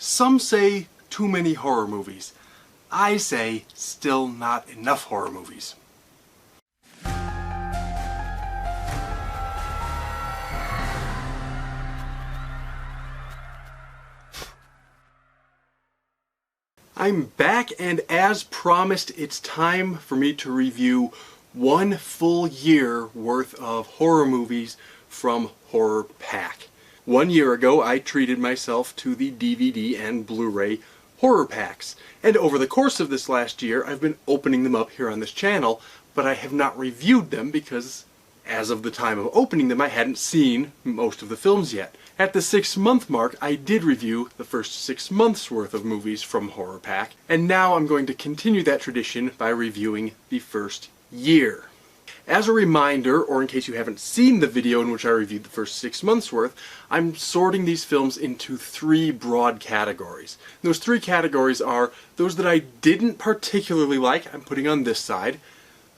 Some say too many horror movies. I say still not enough horror movies. I'm back, and as promised, it's time for me to review one full year worth of horror movies from HorrorPack. 1 year ago, I treated myself to the DVD and Blu-ray HorrorPacks, and over the course of this last year, I've been opening them up here on this channel, but I have not reviewed them because, as of the time of opening them, I hadn't seen most of the films yet. At the 6-month mark, I did review the first 6 months worth of movies from HorrorPack, and now I'm going to continue that tradition by reviewing the first year. As a reminder, or in case you haven't seen the video in which I reviewed the first 6 months worth, I'm sorting these films into 3 broad categories. Those 3 categories are those that I didn't particularly like, I'm putting on this side,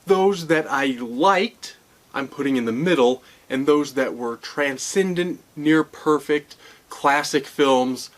those that I liked, I'm putting in the middle, and those that were transcendent, near perfect, classic films,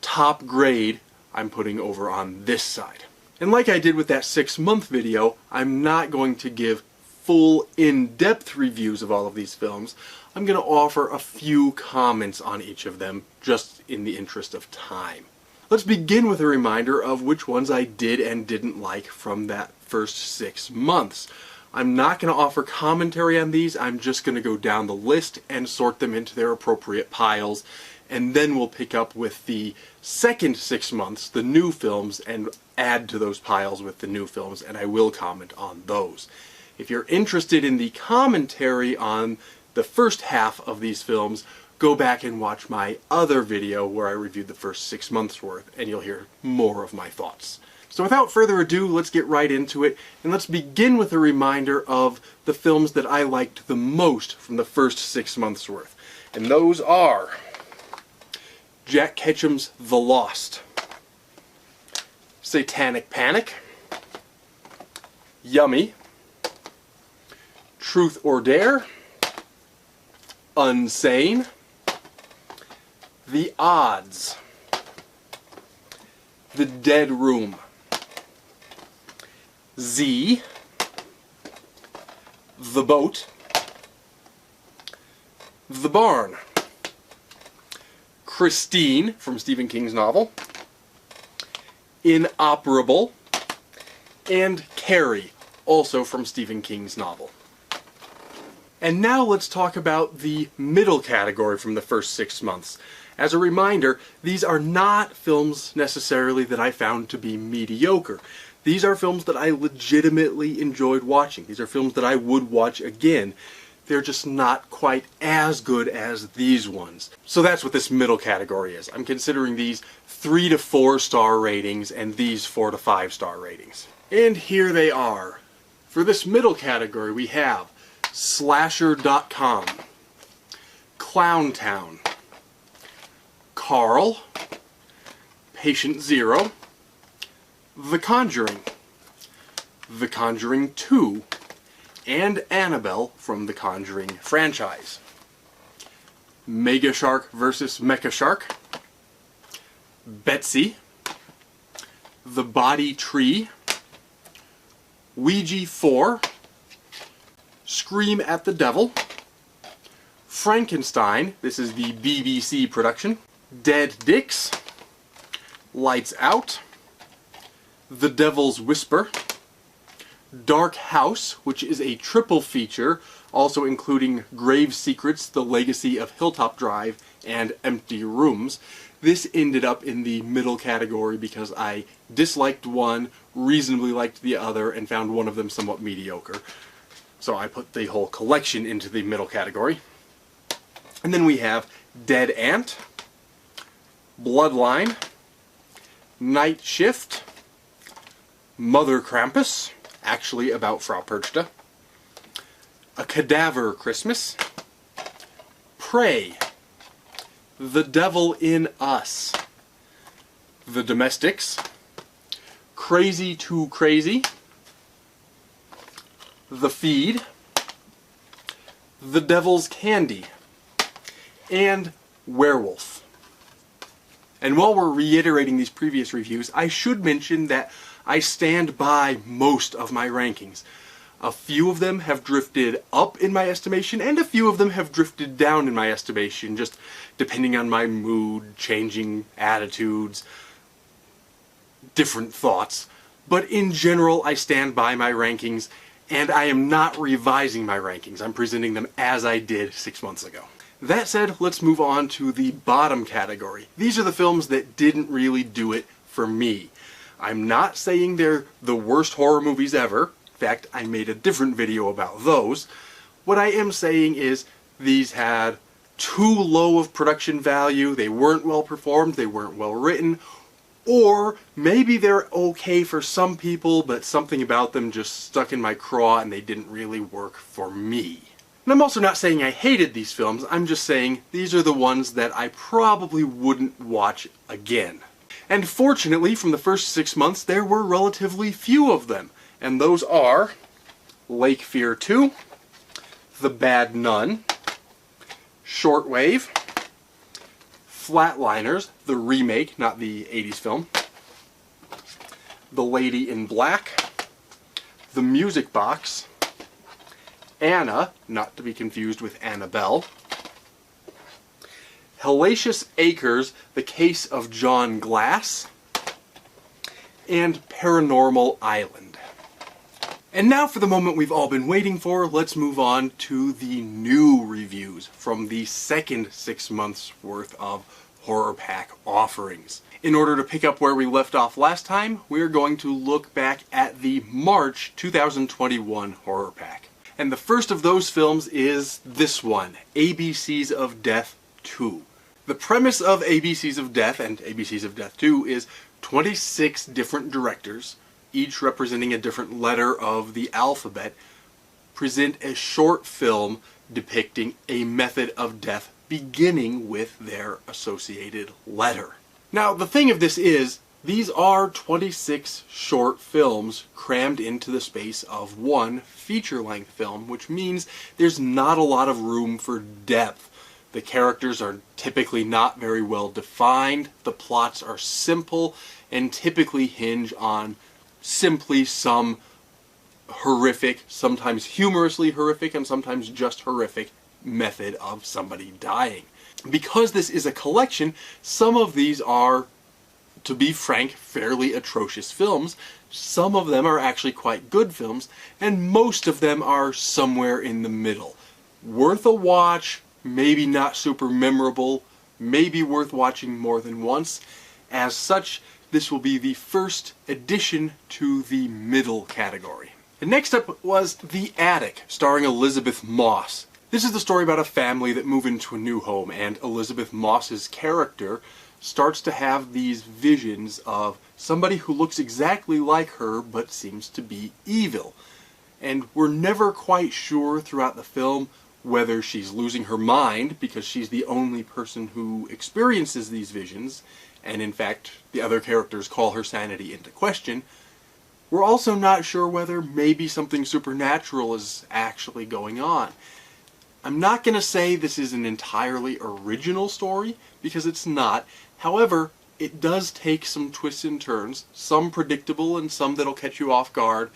top grade, I'm putting over on this side. And like I did with that 6-month video, I'm not going to give full in-depth reviews of all of these films. I'm going to offer a few comments on each of them, just in the interest of time. Let's begin with a reminder of which ones I did and didn't like from that first 6 months. I'm not going to offer commentary on these, I'm just going to go down the list and sort them into their appropriate piles, and then we'll pick up with the second 6 months, the new films, and add to those piles with the new films, and I will comment on those. If you're interested in the commentary on the first half of these films, go back and watch my other video where I reviewed the first 6 months worth, and you'll hear more of my thoughts. So without further ado, let's get right into it, and let's begin with a reminder of the films that I liked the most from the first 6 months worth. And those are Jack Ketchum's The Lost, Satanic Panic, Yummy, Truth or Dare, Unsane, The Odds, The Dead Room, Z, The Boat, The Barn, Christine from Stephen King's novel, Inoperable, and Carrie, also from Stephen King's novel. And now let's talk about the middle category from the first 6 months. As a reminder, these are not films necessarily that I found to be mediocre. These are films that I legitimately enjoyed watching. These are films that I would watch again. They're just not quite as good as these ones. So that's what this middle category is. I'm considering these 3 to 4 star ratings and these 4 to 5 star ratings. And here they are. For this middle category we have Slasher.com, Clowntown, Carl, Patient Zero, The Conjuring, The Conjuring 2, and Annabelle from the Conjuring franchise, Mega Shark vs. Mecha Shark, Betsy, The Body Tree, Ouija 4, Scream at the Devil, Frankenstein, this is the BBC production, Dead Dicks, Lights Out, The Devil's Whisper, Dark House, which is a triple feature, also including Grave Secrets, The Legacy of Hilltop Drive, and Empty Rooms. This ended up in the middle category because I disliked one, reasonably liked the other, and found one of them somewhat mediocre. So I put the whole collection into the middle category. And then we have Dead Ant, Bloodline, Night Shift, Mother Krampus, actually about Frau Perchta, A Cadaver Christmas, Prey, The Devil in Us, The Domestics, Crazy Too Crazy, The Feed, The Devil's Candy, and Werewolf. And while we're reiterating these previous reviews, I should mention that I stand by most of my rankings. A few of them have drifted up in my estimation, and a few of them have drifted down in my estimation, just depending on my mood, changing attitudes, different thoughts. But in general, I stand by my rankings, and I am not revising my rankings. I'm presenting them as I did 6 months ago. That said, let's move on to the bottom category. These are the films that didn't really do it for me. I'm not saying they're the worst horror movies ever. In fact, I made a different video about those. What I am saying is these had too low of production value, they weren't well performed, they weren't well written, or maybe they're okay for some people, but something about them just stuck in my craw and they didn't really work for me. And I'm also not saying I hated these films, I'm just saying these are the ones that I probably wouldn't watch again. And fortunately, from the first 6 months, there were relatively few of them. And those are Lake Fear 2, The Bad Nun, Shortwave, Flatliners, the remake, not the 80s film, The Lady in Black, The Music Box, Anna, not to be confused with Annabelle, Hellacious Acres, The Case of John Glass, and Paranormal Island. And now for the moment we've all been waiting for, let's move on to the new reviews from the second 6 months worth of HorrorPack offerings. In order to pick up where we left off last time, we are going to look back at the March 2021 HorrorPack. And the first of those films is this one, ABCs of Death 2. The premise of ABCs of Death and ABCs of Death 2 is 26 different directors, each representing a different letter of the alphabet, present a short film depicting a method of death beginning with their associated letter. Now, the thing of this is, these are 26 short films crammed into the space of one feature-length film, which means there's not a lot of room for depth. The characters are typically not very well defined, the plots are simple, and typically hinge on simply some horrific, sometimes humorously horrific, and sometimes just horrific method of somebody dying. Because this is a collection, some of these are, to be frank, fairly atrocious films. Some of them are actually quite good films, and most of them are somewhere in the middle. Worth a watch, maybe not super memorable, maybe worth watching more than once. As such, this will be the first addition to the middle category. And next up was The Attic, starring Elizabeth Moss. This is the story about a family that move into a new home, and Elizabeth Moss's character starts to have these visions of somebody who looks exactly like her but seems to be evil. And we're never quite sure throughout the film whether she's losing her mind because she's the only person who experiences these visions, and in fact the other characters call her sanity into question. We're also not sure whether maybe something supernatural is actually going on. I'm not going to say this is an entirely original story, because it's not. However, it does take some twists and turns, some predictable and some that'll catch you off guard,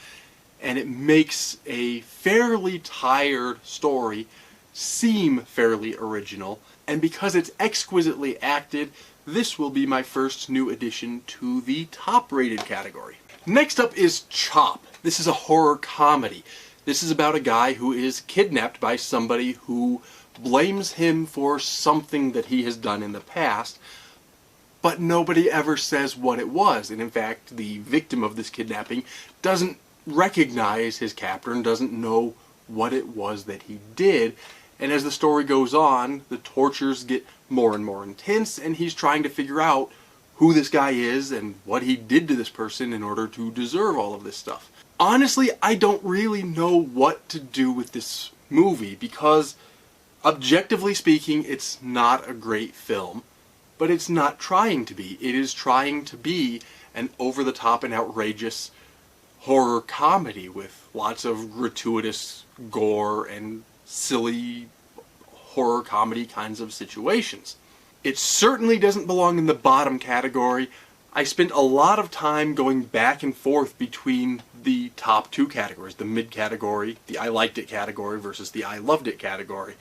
and it makes a fairly tired story seem fairly original. And because it's exquisitely acted, this will be my first new addition to the top-rated category. Next up is Chop. This is a horror comedy. This is about a guy who is kidnapped by somebody who blames him for something that he has done in the past, but nobody ever says what it was. And in fact, the victim of this kidnapping doesn't recognize his captor and doesn't know what it was that he did. And as the story goes on, the tortures get more and more intense, and he's trying to figure out who this guy is and what he did to this person in order to deserve all of this stuff. Honestly, I don't really know what to do with this movie because, objectively speaking, it's not a great film, but it's not trying to be. It is trying to be an over-the-top and outrageous horror comedy with lots of gratuitous gore and silly horror comedy kinds of situations. It certainly doesn't belong in the bottom category. I spent a lot of time going back and forth between the top two categories, the mid category, the I liked it category versus the I loved it category.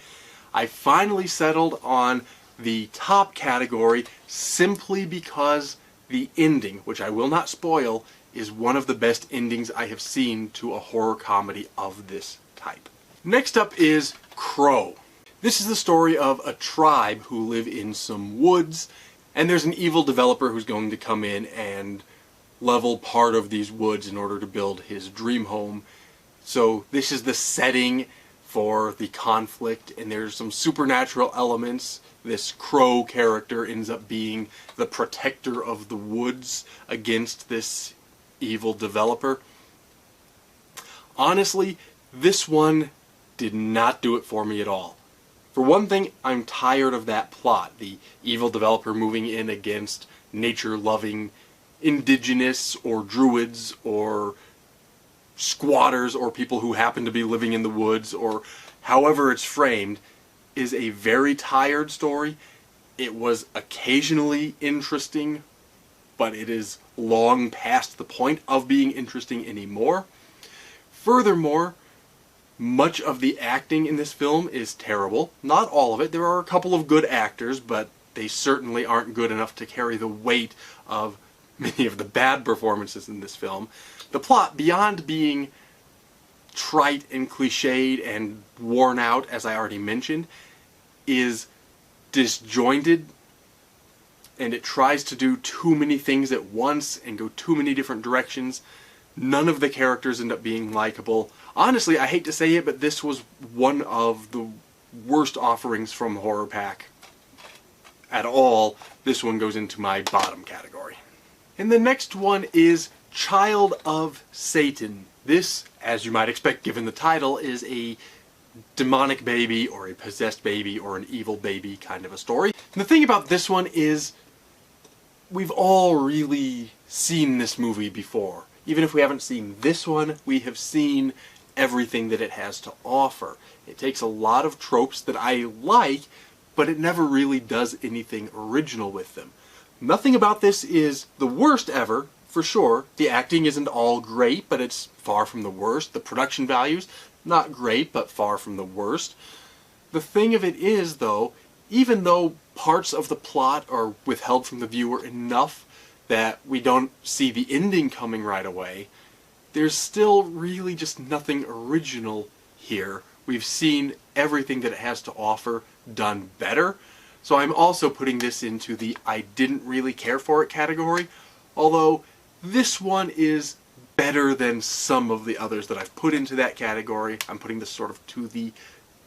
I finally settled on the top category simply because the ending, which I will not spoil, is one of the best endings I have seen to a horror comedy of this type. Next up is Crow. This is the story of a tribe who live in some woods, and there's an evil developer who's going to come in and level part of these woods in order to build his dream home. So this is the setting for the conflict, and there's some supernatural elements. This Crow character ends up being the protector of the woods against this evil developer. Honestly, this one did not do it for me at all. For one thing, I'm tired of that plot. The evil developer moving in against nature-loving indigenous or druids or squatters or people who happen to be living in the woods, or however it's framed, is a very tired story. It was occasionally interesting, but it is long past the point of being interesting anymore. Furthermore, much of the acting in this film is terrible. Not all of it. There are a couple of good actors, but they certainly aren't good enough to carry the weight of many of the bad performances in this film. The plot, beyond being trite and cliched and worn out, as I already mentioned, is disjointed, and it tries to do too many things at once and go too many different directions. None of the characters end up being likable. Honestly, I hate to say it, but this was one of the worst offerings from HorrorPack at all. This one goes into my bottom category. And the next one is Child of Satan. This, as you might expect given the title, is a demonic baby or a possessed baby or an evil baby kind of a story. And the thing about this one is we've all really seen this movie before. Even if we haven't seen this one, we have seen everything that it has to offer. It takes a lot of tropes that I like, but it never really does anything original with them. Nothing about this is the worst ever, for sure. The acting isn't all great, but it's far from the worst. The production values, not great, but far from the worst. The thing of it is, though, even though parts of the plot are withheld from the viewer enough that we don't see the ending coming right away, there's still really just nothing original here. We've seen everything that it has to offer done better, so I'm also putting this into the I didn't really care for it category, although this one is better than some of the others that I've put into that category. I'm putting this sort of to the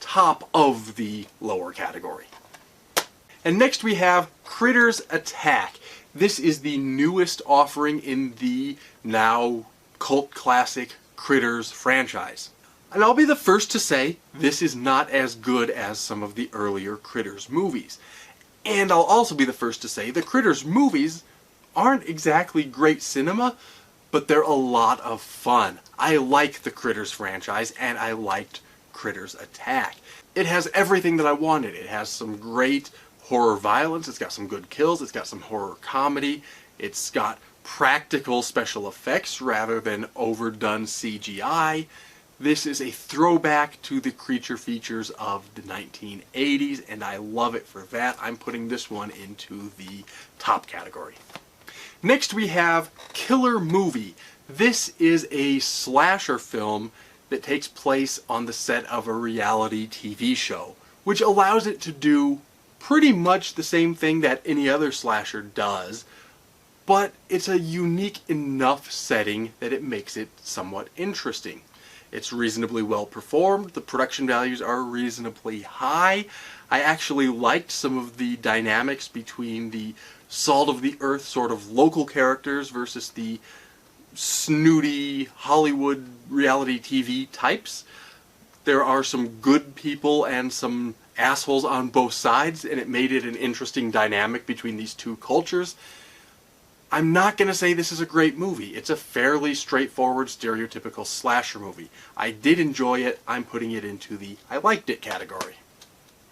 top of the lower category. And next we have Critters Attack. This is the newest offering in the now cult classic Critters franchise. And I'll be the first to say this is not as good as some of the earlier Critters movies. And I'll also be the first to say the Critters movies aren't exactly great cinema, but they're a lot of fun. I like the Critters franchise, and I liked Critters Attack. It has everything that I wanted. It has some great horror violence, it's got some good kills, it's got some horror comedy, it's got practical special effects rather than overdone CGI. This is a throwback to the creature features of the 1980s, and I love it for that. I'm putting this one into the top category. Next we have Killer Movie. This is a slasher film that takes place on the set of a reality TV show, which allows it to do pretty much the same thing that any other slasher does, but it's a unique enough setting that it makes it somewhat interesting. It's reasonably well performed, the production values are reasonably high. I actually liked some of the dynamics between the salt of the earth sort of local characters versus the snooty Hollywood reality TV types. There are some good people and some assholes on both sides, and it made it an interesting dynamic between these two cultures. I'm not going to say this is a great movie. It's a fairly straightforward, stereotypical slasher movie. I did enjoy it. I'm putting it into the I liked it category.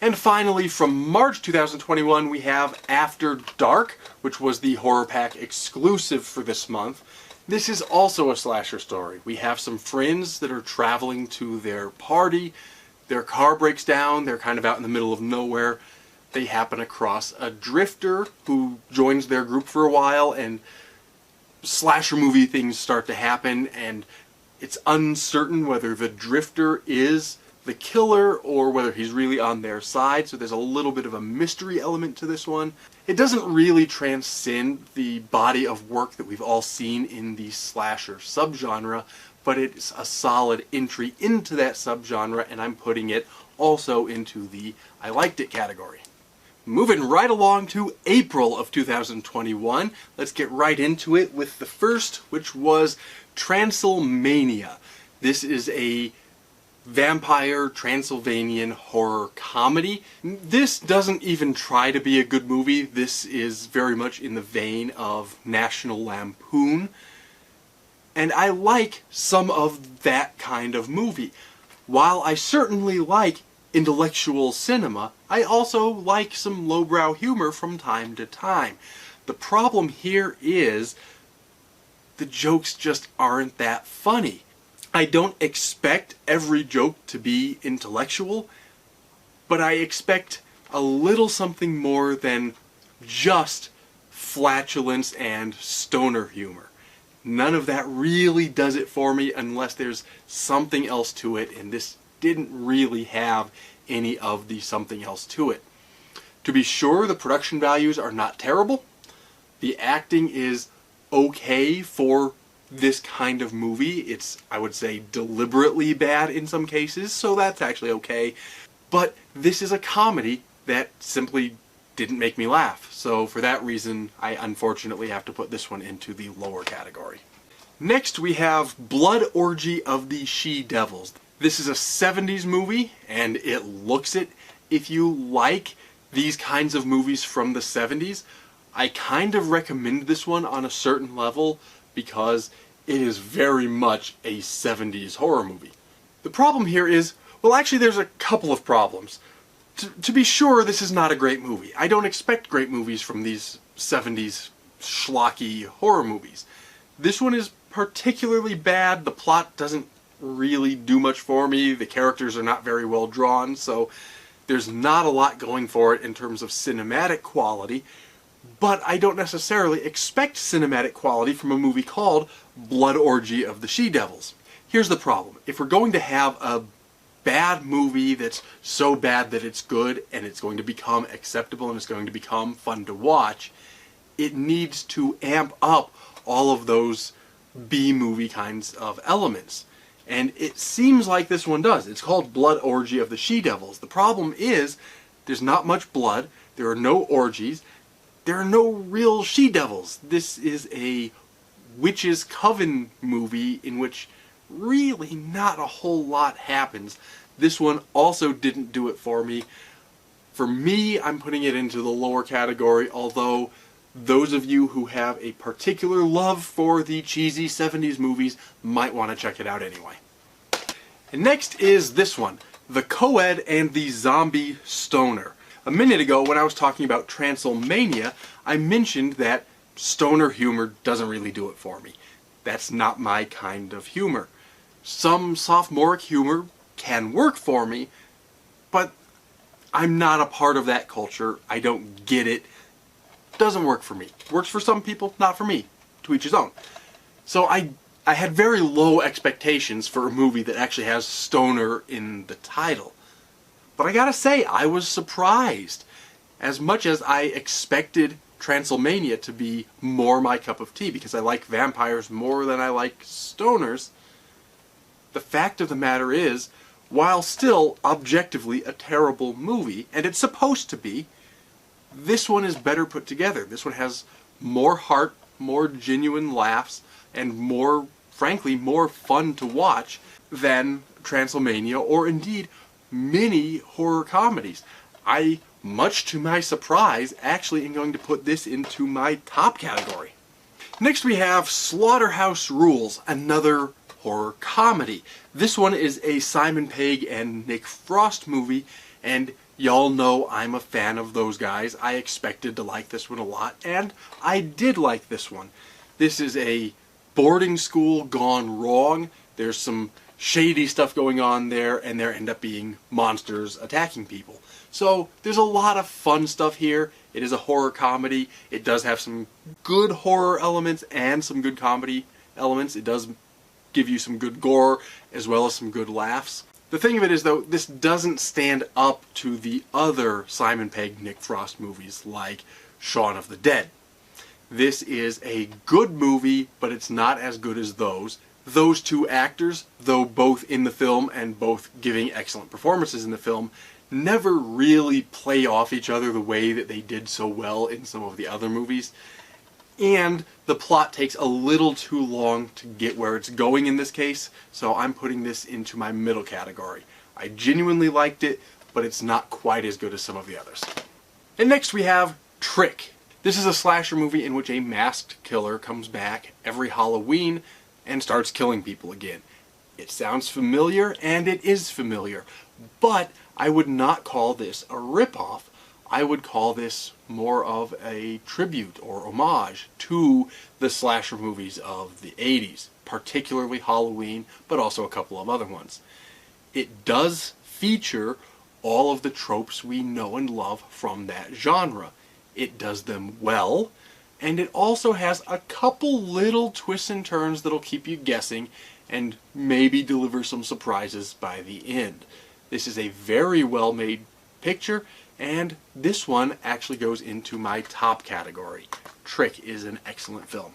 And finally, from March 2021, we have After Dark, which was the HorrorPack exclusive for this month. This is also a slasher story. We have some friends that are traveling to their party. Their car breaks down. They're kind of out in the middle of nowhere. They happen across a drifter who joins their group for a while, and slasher movie things start to happen, and it's uncertain whether the drifter is the killer or whether he's really on their side, so there's a little bit of a mystery element to this one. It doesn't really transcend the body of work that we've all seen in the slasher subgenre, but it's a solid entry into that subgenre, and I'm putting it also into the I liked it category. Moving right along to April of 2021, let's get right into it with the first, which was Transylmania. This is a vampire Transylvanian horror comedy. This doesn't even try to be a good movie. This is very much in the vein of National Lampoon. And I like some of that kind of movie. While I certainly like intellectual cinema, I also like some lowbrow humor from time to time. The problem here is the jokes just aren't that funny. I don't expect every joke to be intellectual, but I expect a little something more than just flatulence and stoner humor. None of that really does it for me unless there's something else to it, and this didn't really have any of the something else to it. To be sure, the production values are not terrible. The acting is okay for this kind of movie. It's, I would say, deliberately bad in some cases, so that's actually okay. But this is a comedy that simply didn't make me laugh. So for that reason, I unfortunately have to put this one into the lower category. Next we have Blood Orgy of the She-Devils. This is a 70s movie, and it looks it. If you like these kinds of movies from the 70s, I kind of recommend this one on a certain level because it is very much a 70s horror movie. The problem here is, well, actually there's a couple of problems. To be sure, this is not a great movie. I don't expect great movies from these 70s schlocky horror movies. This one is particularly bad. The plot doesn't really do much for me. The characters are not very well drawn, so there's not a lot going for it in terms of cinematic quality. But I don't necessarily expect cinematic quality from a movie called Blood Orgy of the She-Devils. Here's the problem. If we're going to have a bad movie that's so bad that it's good and it's going to become acceptable and it's going to become fun to watch, it needs to amp up all of those B-movie kinds of elements. And it seems like this one does. It's called Blood Orgy of the She-Devils. The problem is there's not much blood, there are no orgies, there are no real she-devils. This is a witches' coven movie in which really not a whole lot happens. This one also didn't do it for me. For me, I'm putting it into the lower category, although those of you who have a particular love for the cheesy 70s movies might want to check it out anyway. And next is this one, The Co-Ed and the Zombie Stoner. A minute ago, when I was talking about Transylmania, I mentioned that stoner humor doesn't really do it for me. That's not my kind of humor. Some sophomoric humor can work for me, but I'm not a part of that culture. I don't get it. Doesn't work for me. Works for some people, not for me. To each his own. So I had very low expectations for a movie that actually has stoner in the title. But I gotta say, I was surprised. As much as I expected Transylmania to be more my cup of tea, because I like vampires more than I like stoners, the fact of the matter is, while still objectively a terrible movie, and it's supposed to be, this one is better put together. This one has more heart, more genuine laughs, and more, frankly, more fun to watch than Transylmania, or indeed many horror comedies. I, much to my surprise, actually am going to put this into my top category. Next we have Slaughterhouse Rules, another horror comedy. This one is a Simon Pegg and Nick Frost movie, and y'all know I'm a fan of those guys. I expected to like this one a lot, and I did like this one. This is a boarding school gone wrong. There's some shady stuff going on there, and there end up being monsters attacking people. So there's a lot of fun stuff here. It is a horror comedy. It does have some good horror elements and some good comedy elements. It does give you some good gore as well as some good laughs. The thing of it is, though, this doesn't stand up to the other Simon Pegg, Nick Frost movies like Shaun of the Dead. This is a good movie, but it's not as good as those. Those two actors, though both in the film and both giving excellent performances in the film, never really play off each other the way that they did so well in some of the other movies. And the plot takes a little too long to get where it's going in this case, so I'm putting this into my middle category. I genuinely liked it, but it's not quite as good as some of the others. And next we have Trick. This is a slasher movie in which a masked killer comes back every Halloween and starts killing people again. It sounds familiar, and it is familiar, but I would not call this a ripoff. I would call this more of a tribute or homage to the slasher movies of the 80s, particularly Halloween, but also a couple of other ones. It does feature all of the tropes we know and love from that genre. It does them well, and it also has a couple little twists and turns that'll keep you guessing and maybe deliver some surprises by the end. This is a very well made picture, and this one actually goes into my top category. Trick is an excellent film.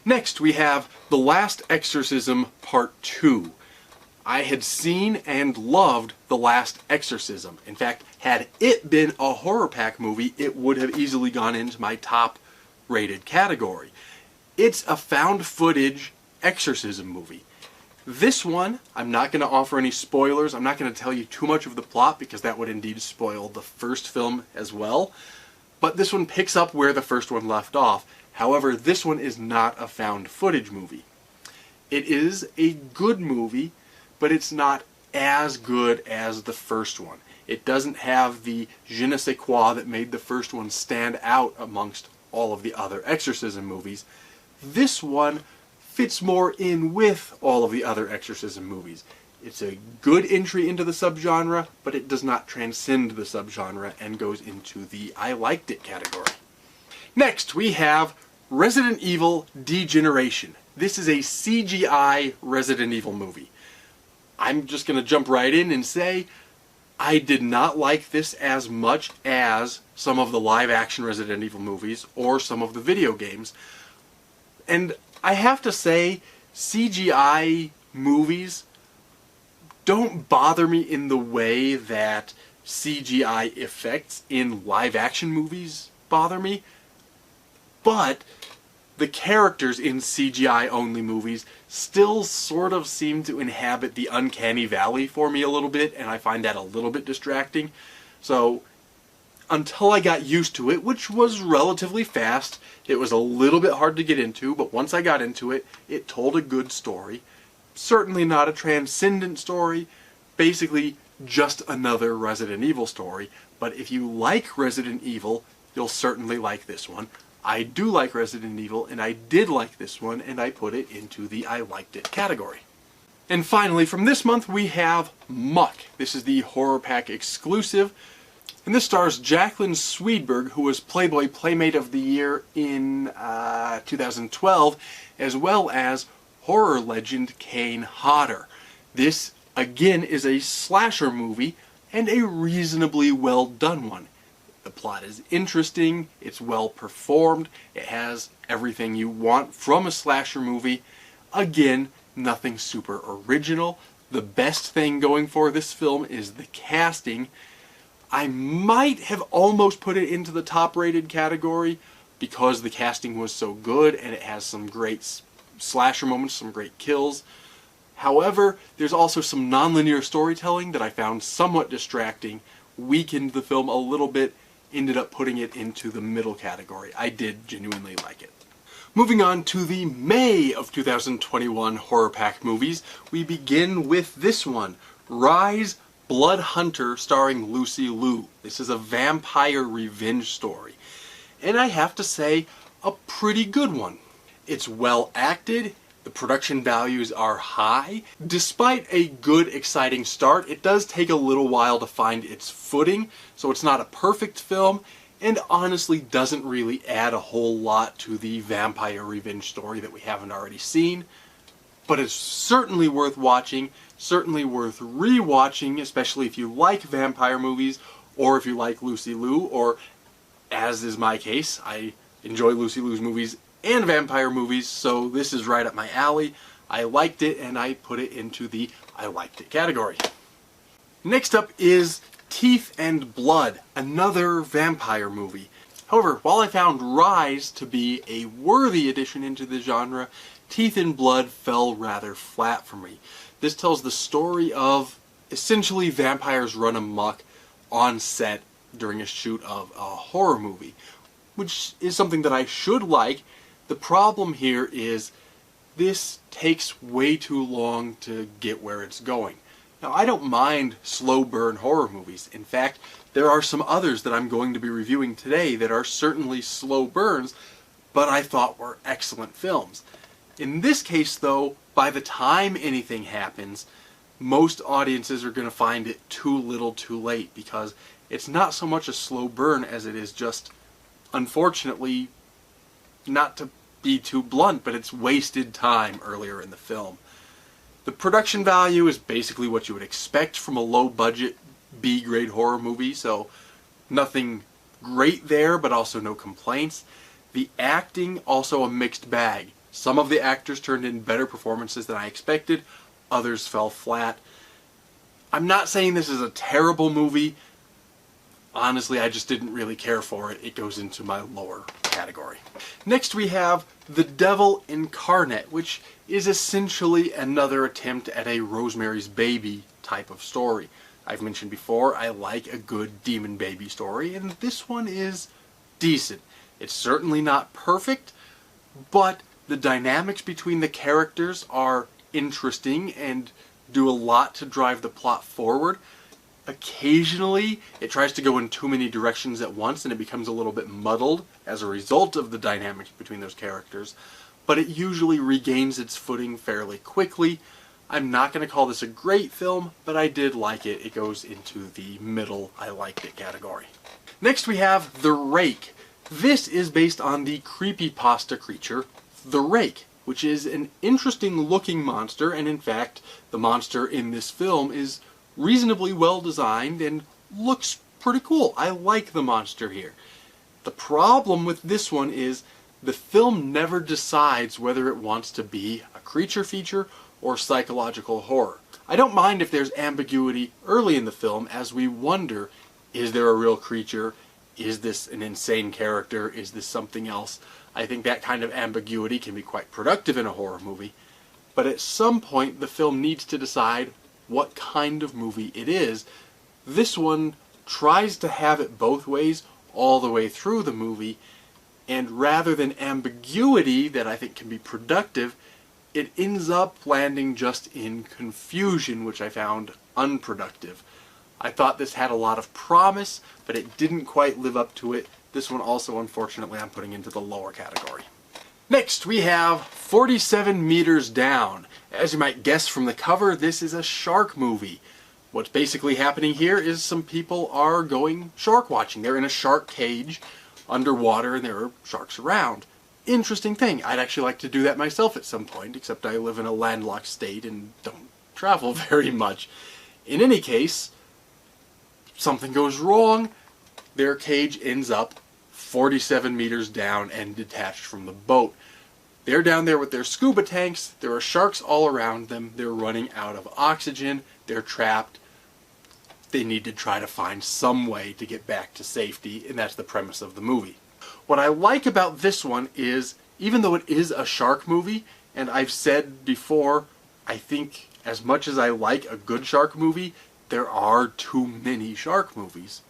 Next we have The Last Exorcism Part 2. I had seen and loved The Last Exorcism. In fact, had it been a HorrorPack movie, it would have easily gone into my top rated category. It's a found footage exorcism movie. This one, I'm not going to offer any spoilers. I'm not going to tell you too much of the plot because that would indeed spoil the first film as well. But this one picks up where the first one left off. However, this one is not a found footage movie. It is a good movie, but it's not as good as the first one. It doesn't have the je ne sais quoi that made the first one stand out amongst all of the other exorcism movies. This one fits more in with all of the other exorcism movies. It's a good entry into the subgenre, but it does not transcend the subgenre and goes into the I liked it category. Next, we have Resident Evil Degeneration. This is a CGI Resident Evil movie. I'm just going to jump right in and say I did not like this as much as some of the live-action Resident Evil movies or some of the video games. And I have to say, CGI movies don't bother me in the way that CGI effects in live-action movies bother me, but the characters in CGI-only movies still sort of seem to inhabit the uncanny valley for me a little bit, and I find that a little bit distracting. So, until I got used to it, which was relatively fast, it was a little bit hard to get into, but once I got into it, it told a good story. Certainly not a transcendent story, basically just another Resident Evil story, but if you like Resident Evil, you'll certainly like this one. I do like Resident Evil, and I did like this one, and I put it into the I liked it category. And finally, from this month, we have Muck. This is the HorrorPack exclusive, and this stars Jacqueline Swedberg, who was Playboy Playmate of the Year in 2012, as well as horror legend Kane Hodder. This, again, is a slasher movie, and a reasonably well done one. The plot is interesting, it's well performed, it has everything you want from a slasher movie. Again, nothing super original. The best thing going for this film is the casting. I might have almost put it into the top rated category because the casting was so good and it has some great slasher moments, some great kills. However, there's also some nonlinear storytelling that I found somewhat distracting, weakened the film a little bit, ended up putting it into the middle category. I did genuinely like it. Moving on to the May of 2021 HorrorPack movies, we begin with this one, Rise Blood Hunter starring Lucy Liu. This is a vampire revenge story. And I have to say, a pretty good one. It's well acted, the production values are high. Despite a good, exciting start, it does take a little while to find its footing, so it's not a perfect film, and honestly doesn't really add a whole lot to the vampire revenge story that we haven't already seen. But it's certainly worth watching, certainly worth re-watching, especially if you like vampire movies, or if you like Lucy Liu, or, as is my case, I enjoy Lucy Liu's movies and vampire movies, so this is right up my alley. I liked it, and I put it into the I liked it category. Next up is Teeth and Blood, another vampire movie. However, while I found Rise to be a worthy addition into the genre, Teeth and Blood fell rather flat for me. This tells the story of essentially vampires run amok on set during a shoot of a horror movie, which is something that I should like. The problem here is this takes way too long to get where it's going. Now, I don't mind slow burn horror movies. In fact, there are some others that I'm going to be reviewing today that are certainly slow burns, but I thought were excellent films. In this case, though, by the time anything happens, most audiences are going to find it too little too late, because it's not so much a slow burn as it is just, unfortunately, not to be too blunt, but it's wasted time earlier in the film. The production value is basically what you would expect from a low-budget B-grade horror movie, so nothing great there, but also no complaints. The acting, also a mixed bag. Some of the actors turned in better performances than I expected, others fell flat. I'm not saying this is a terrible movie. Honestly, I just didn't really care for it. It goes into my lower category. Next we have The Devil Incarnate, which is essentially another attempt at a Rosemary's Baby type of story. I've mentioned before, I like a good demon baby story, and this one is decent. It's certainly not perfect, but the dynamics between the characters are interesting and do a lot to drive the plot forward. Occasionally, it tries to go in too many directions at once and it becomes a little bit muddled as a result of the dynamics between those characters, but it usually regains its footing fairly quickly. I'm not going to call this a great film, but I did like it. It goes into the middle I liked it category. Next we have The Rake. This is based on the creepypasta creature, The Rake, which is an interesting looking monster, and in fact, the monster in this film is reasonably well designed and looks pretty cool. I like the monster here. The problem with this one is the film never decides whether it wants to be a creature feature or psychological horror. I don't mind if there's ambiguity early in the film as we wonder, is there a real creature? Is this an insane character? Is this something else? I think that kind of ambiguity can be quite productive in a horror movie, but at some point the film needs to decide what kind of movie it is. This one tries to have it both ways all the way through the movie, and rather than ambiguity that I think can be productive, it ends up landing just in confusion, which I found unproductive. I thought this had a lot of promise, but it didn't quite live up to it. This one also, unfortunately, I'm putting into the lower category. Next, we have 47 Meters Down. As you might guess from the cover, this is a shark movie. What's basically happening here is some people are going shark watching. They're in a shark cage underwater and there are sharks around. Interesting thing. I'd actually like to do that myself at some point, except I live in a landlocked state and don't travel very much. In any case, something goes wrong. Their cage ends up 47 meters down and detached from the boat. They're down there with their scuba tanks, there are sharks all around them, they're running out of oxygen, they're trapped. They need to try to find some way to get back to safety, and that's the premise of the movie. What I like about this one is, even though it is a shark movie, and I've said before, I think as much as I like a good shark movie, there are too many shark movies.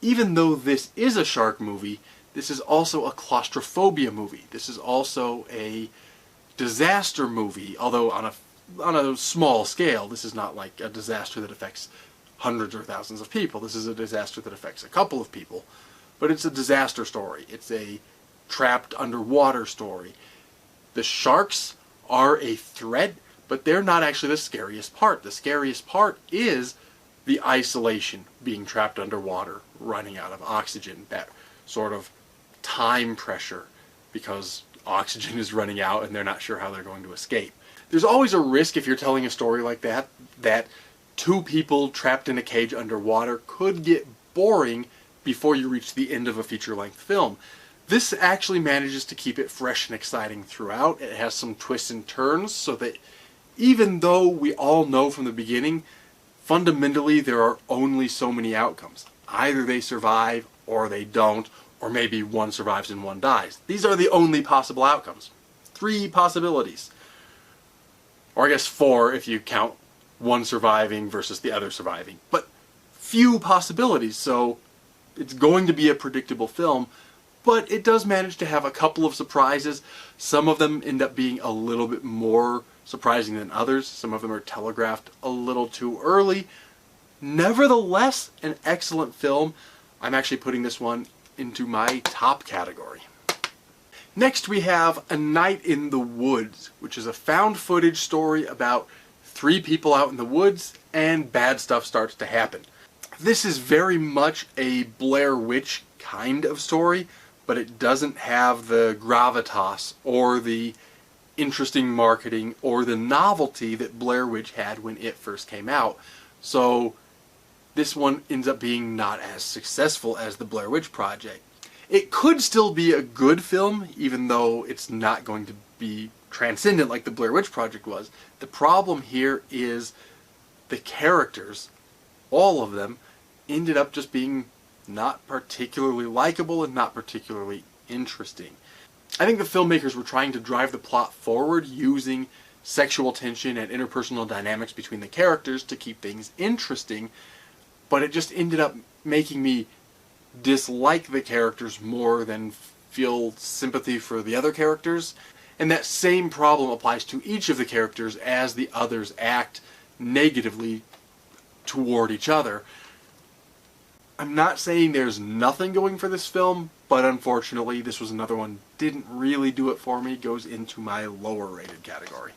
Even though this is a shark movie, this is also a claustrophobia movie. This is also a disaster movie, although on a small scale. This is not like a disaster that affects hundreds or thousands of people. This is a disaster that affects a couple of people. But it's a disaster story. It's a trapped underwater story. The sharks are a threat, but they're not actually the scariest part. The scariest part is the isolation, being trapped underwater, running out of oxygen, that sort of time pressure because oxygen is running out and they're not sure how they're going to escape. There's always a risk if you're telling a story like that, that two people trapped in a cage underwater could get boring before you reach the end of a feature-length film. This actually manages to keep it fresh and exciting throughout. It has some twists and turns so that even though we all know from the beginning, fundamentally there are only so many outcomes. Either they survive or they don't, or maybe one survives and one dies. These are the only possible outcomes. 3 possibilities. Or I guess 4 if you count one surviving versus the other surviving. But few possibilities, so it's going to be a predictable film, but it does manage to have a couple of surprises. Some of them end up being a little bit more surprising than others. Some of them are telegraphed a little too early. Nevertheless, an excellent film. I'm actually putting this one into my top category. Next we have A Night in the Woods, which is a found footage story about 3 people out in the woods and bad stuff starts to happen. This is very much a Blair Witch kind of story, but it doesn't have the gravitas or the interesting marketing or the novelty that Blair Witch had when it first came out. So this one ends up being not as successful as the Blair Witch Project. It could still be a good film, even though it's not going to be transcendent like the Blair Witch Project was. The problem here is the characters, all of them, ended up just being not particularly likable and not particularly interesting. I think the filmmakers were trying to drive the plot forward using sexual tension and interpersonal dynamics between the characters to keep things interesting, but it just ended up making me dislike the characters more than feel sympathy for the other characters. And that same problem applies to each of the characters as the others act negatively toward each other. I'm not saying there's nothing going for this film, but unfortunately this was another one didn't really do it for me. Goes into my lower rated category.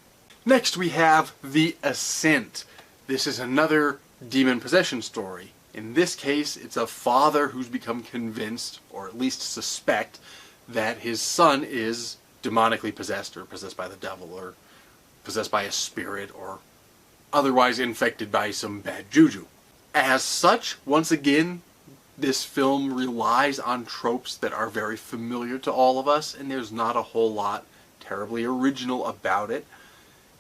Next we have The Ascent. This is another demon possession story. In this case, it's a father who's become convinced, or at least suspect, that his son is demonically possessed, or possessed by the devil, or possessed by a spirit, or otherwise infected by some bad juju. As such, once again, this film relies on tropes that are very familiar to all of us, and there's not a whole lot terribly original about it.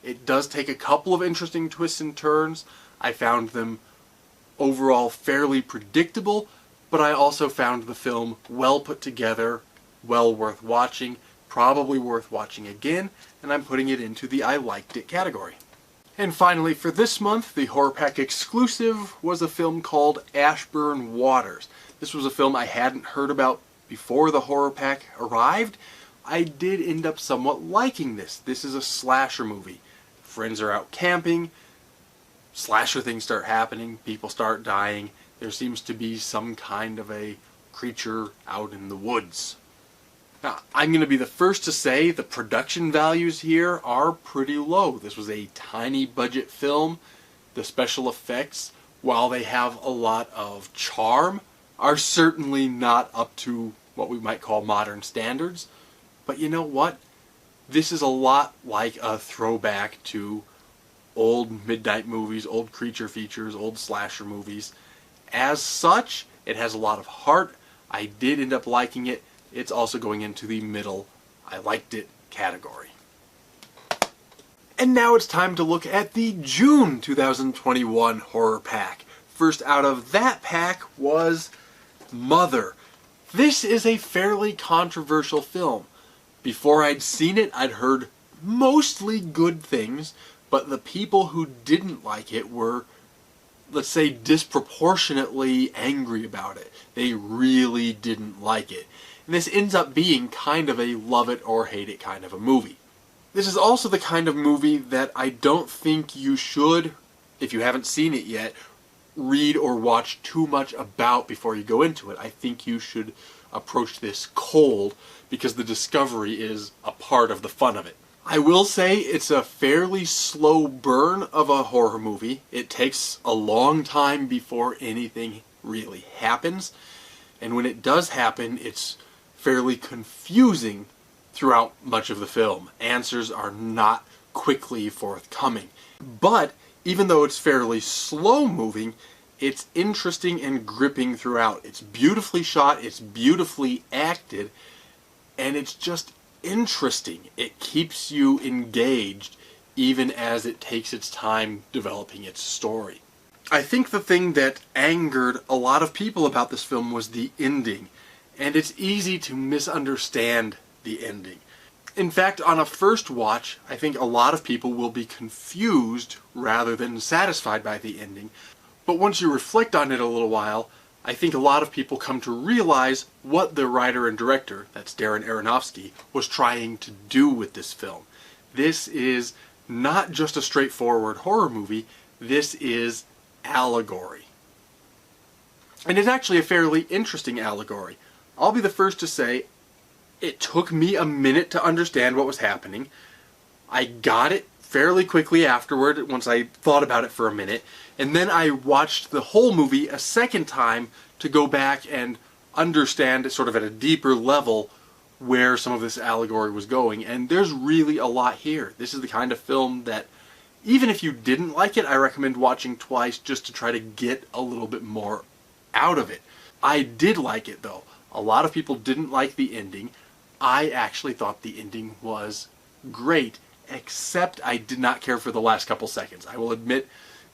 It does take a couple of interesting twists and turns. I found them overall fairly predictable, but I also found the film well put together, well worth watching, probably worth watching again, and I'm putting it into the I liked it category. And finally, for this month, the HorrorPack exclusive was a film called Ashburn Waters. This was a film I hadn't heard about before the HorrorPack arrived. I did end up somewhat liking this. This is a slasher movie. Friends are out camping, slasher things start happening, people start dying, there seems to be some kind of a creature out in the woods. Now, I'm going to be the first to say the production values here are pretty low. This was a tiny budget film. The special effects, while they have a lot of charm, are certainly not up to what we might call modern standards. But you know what? This is a lot like a throwback to old midnight movies, old creature features, old slasher movies. As such, it has a lot of heart. I did end up liking it. It's also going into the middle I liked it category. And now it's time to look at the June 2021 horror pack. First out of that pack was Mother. This is a fairly controversial film. Before I'd seen it, I'd heard mostly good things, but the people who didn't like it were, let's say, disproportionately angry about it. They really didn't like it. And this ends up being kind of a love it or hate it kind of a movie. This is also the kind of movie that I don't think you should, if you haven't seen it yet, read or watch too much about before you go into it. I think you should approach this cold because the discovery is a part of the fun of it. I will say it's a fairly slow burn of a horror movie. It takes a long time before anything really happens, and when it does happen, it's fairly confusing throughout much of the film. Answers are not quickly forthcoming. But even though it's fairly slow moving, it's interesting and gripping throughout. It's beautifully shot, it's beautifully acted, and it's just interesting. It keeps you engaged even as it takes its time developing its story. I think the thing that angered a lot of people about this film was the ending, and it's easy to misunderstand the ending. In fact, on a first watch, I think a lot of people will be confused rather than satisfied by the ending. But once you reflect on it a little while, I think a lot of people come to realize what the writer and director, that's Darren Aronofsky, was trying to do with this film. This is not just a straightforward horror movie, this is allegory. And it's actually a fairly interesting allegory. I'll be the first to say, it took me a minute to understand what was happening. I got it fairly quickly afterward, once I thought about it for a minute, and then I watched the whole movie a second time to go back and understand sort of at a deeper level where some of this allegory was going, and there's really a lot here. This is the kind of film that, even if you didn't like it, I recommend watching twice just to try to get a little bit more out of it. I did like it though. A lot of people didn't like the ending. I actually thought the ending was great, except I did not care for the last couple seconds. I will admit,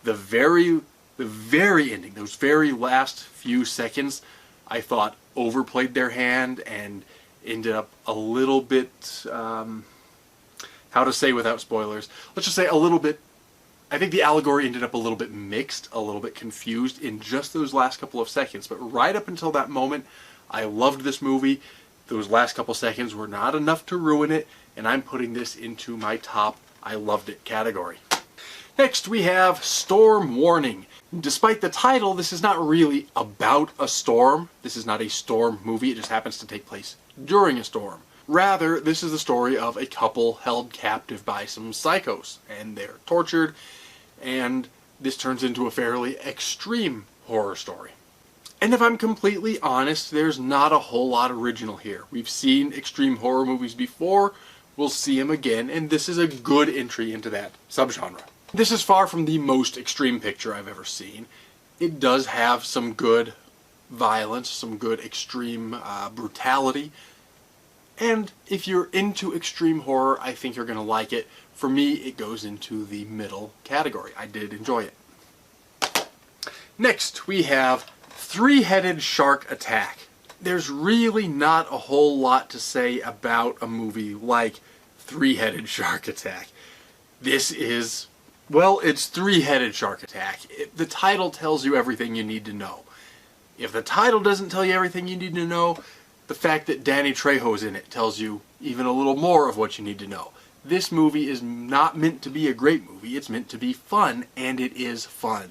the very ending, those very last few seconds, I thought overplayed their hand and ended up a little bit, how to say without spoilers, let's just say a little bit, I think the allegory ended up a little bit mixed, a little bit confused in just those last couple of seconds. But right up until that moment, I loved this movie. Those last couple seconds were not enough to ruin it, and I'm putting this into my top I loved it category. Next we have Storm Warning. Despite the title, this is not really about a storm. This is not a storm movie, it just happens to take place during a storm. Rather, this is the story of a couple held captive by some psychos, and they're tortured, and this turns into a fairly extreme horror story. And if I'm completely honest, there's not a whole lot original here. We've seen extreme horror movies before, we'll see them again, and this is a good entry into that subgenre. This is far from the most extreme picture I've ever seen. It does have some good violence, some good extreme brutality, and if you're into extreme horror, I think you're going to like it. For me, it goes into the middle category. I did enjoy it. Next, we have Three-Headed Shark Attack. There's really not a whole lot to say about a movie like Three-Headed Shark Attack. This is, well, it's Three-Headed Shark Attack. The title tells you everything you need to know. If the title doesn't tell you everything you need to know, the fact that Danny Trejo's in it tells you even a little more of what you need to know. This movie is not meant to be a great movie, it's meant to be fun, and it is fun.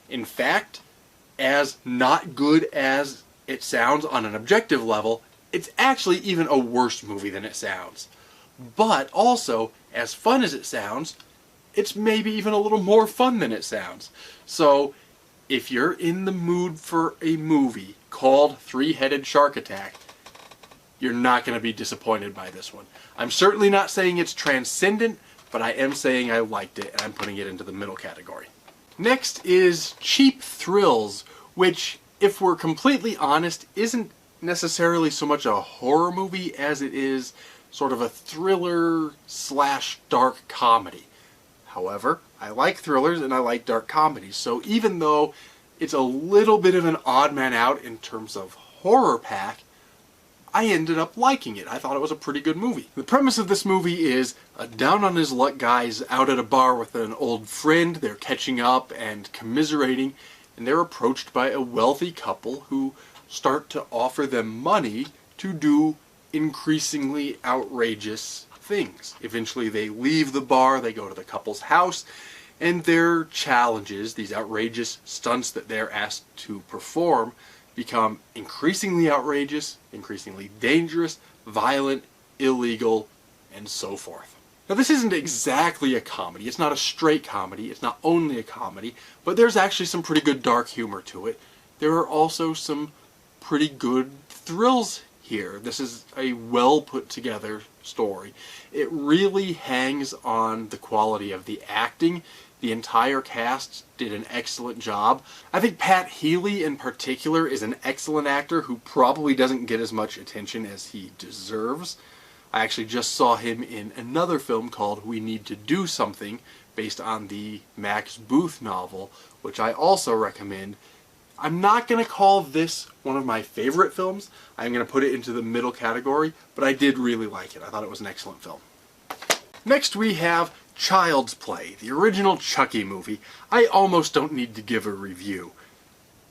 In fact, as not good as it sounds on an objective level, it's actually even a worse movie than it sounds. But also, as fun as it sounds, it's maybe even a little more fun than it sounds. So, if you're in the mood for a movie called Three-Headed Shark Attack, you're not going to be disappointed by this one. I'm certainly not saying it's transcendent, but I am saying I liked it, and I'm putting it into the middle category. Next is Cheap Thrills, which, if we're completely honest, isn't necessarily so much a horror movie as it is sort of a thriller slash dark comedy. However, I like thrillers and I like dark comedies, so even though it's a little bit of an odd man out in terms of HorrorPack, I ended up liking it. I thought it was a pretty good movie. The premise of this movie is a down-on-his-luck guy's out at a bar with an old friend. They're catching up and commiserating, and they're approached by a wealthy couple who start to offer them money to do increasingly outrageous things. Eventually they leave the bar, they go to the couple's house, and their challenges, these outrageous stunts that they're asked to perform, become increasingly outrageous, increasingly dangerous, violent, illegal, and so forth. Now, this isn't exactly a comedy. It's not a straight comedy. It's not only a comedy, but there's actually some pretty good dark humor to it. There are also some pretty good thrills here. This is a well put together story. It really hangs on the quality of the acting. The entire cast did an excellent job. I think Pat Healy in particular is an excellent actor who probably doesn't get as much attention as he deserves. I actually just saw him in another film called We Need to Do Something, based on the Max Booth novel, which I also recommend. I'm not going to call this one of my favorite films. I'm going to put it into the middle category, but I did really like it. I thought it was an excellent film. Next we have Child's Play, the original Chucky movie. I almost don't need to give a review.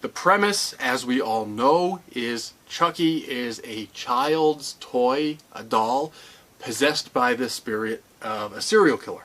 The premise, as we all know, is Chucky is a child's toy, a doll, possessed by the spirit of a serial killer.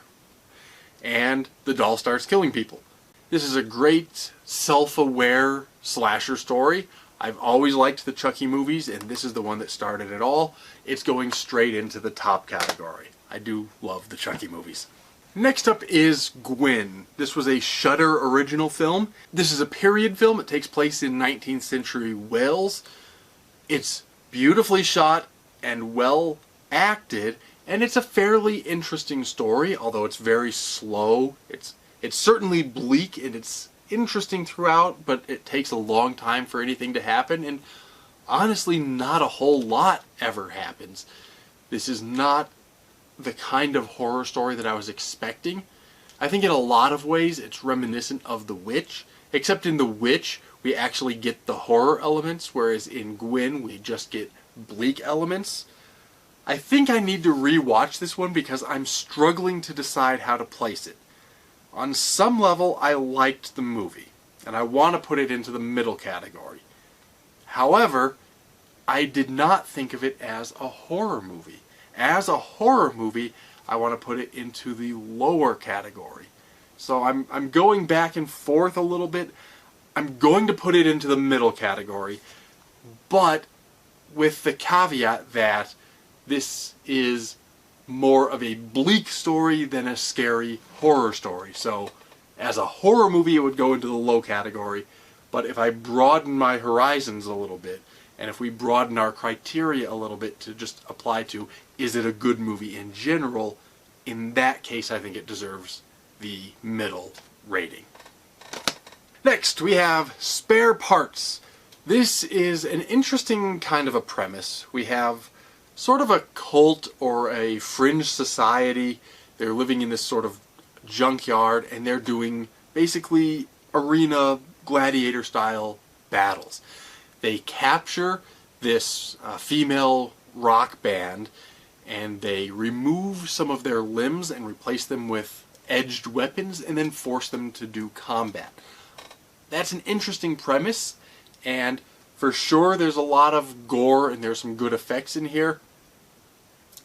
And the doll starts killing people. This is a great self-aware slasher story. I've always liked the Chucky movies, and this is the one that started it all. It's going straight into the top category. I do love the Chucky movies. Next up is Gwen. This was a Shudder original film. This is a period film. It takes place in 19th century Wales. It's beautifully shot and well acted, and it's a fairly interesting story, although it's very slow. It's certainly bleak and it's interesting throughout, but it takes a long time for anything to happen, and honestly not a whole lot ever happens. This is not the kind of horror story that I was expecting. I think in a lot of ways it's reminiscent of The Witch, except in The Witch we actually get the horror elements, whereas in Gwen we just get bleak elements. I think I need to re-watch this one because I'm struggling to decide how to place it. On some level I liked the movie, and I want to put it into the middle category. However, I did not think of it as a horror movie. As a horror movie, I want to put it into the lower category. So I'm going back and forth a little bit. I'm going to put it into the middle category, but with the caveat that this is more of a bleak story than a scary horror story. So as a horror movie it would go into the low category, but if I broaden my horizons a little bit, and if we broaden our criteria a little bit to just apply to, is it a good movie in general, in that case I think it deserves the middle rating. Next we have Spare Parts. This is an interesting kind of a premise. We have sort of a cult or a fringe society. They're living in this sort of junkyard, and they're doing basically arena gladiator style battles. They capture this female rock band, and they remove some of their limbs and replace them with edged weapons and then force them to do combat. That's an interesting premise, and for sure there's a lot of gore and there's some good effects in here.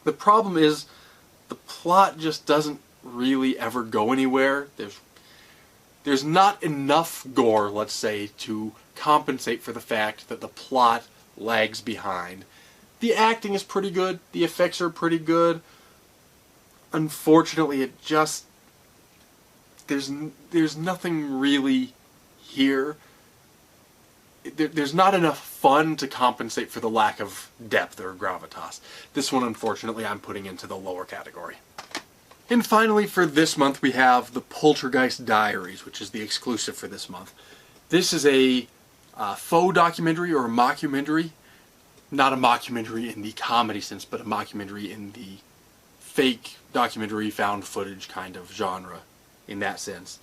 The problem is the plot just doesn't really ever go anywhere. There's not enough gore, let's say, to compensate for the fact that the plot lags behind. The acting is pretty good, the effects are pretty good. Unfortunately, it just there's nothing really here. There's not enough fun to compensate for the lack of depth or gravitas. This one, unfortunately, I'm putting into the lower category. And finally, for this month, we have The Poltergeist Diaries, which is the exclusive for this month. This is a faux documentary or a mockumentary. Not a mockumentary in the comedy sense, but a mockumentary in the fake documentary found footage kind of genre in that sense.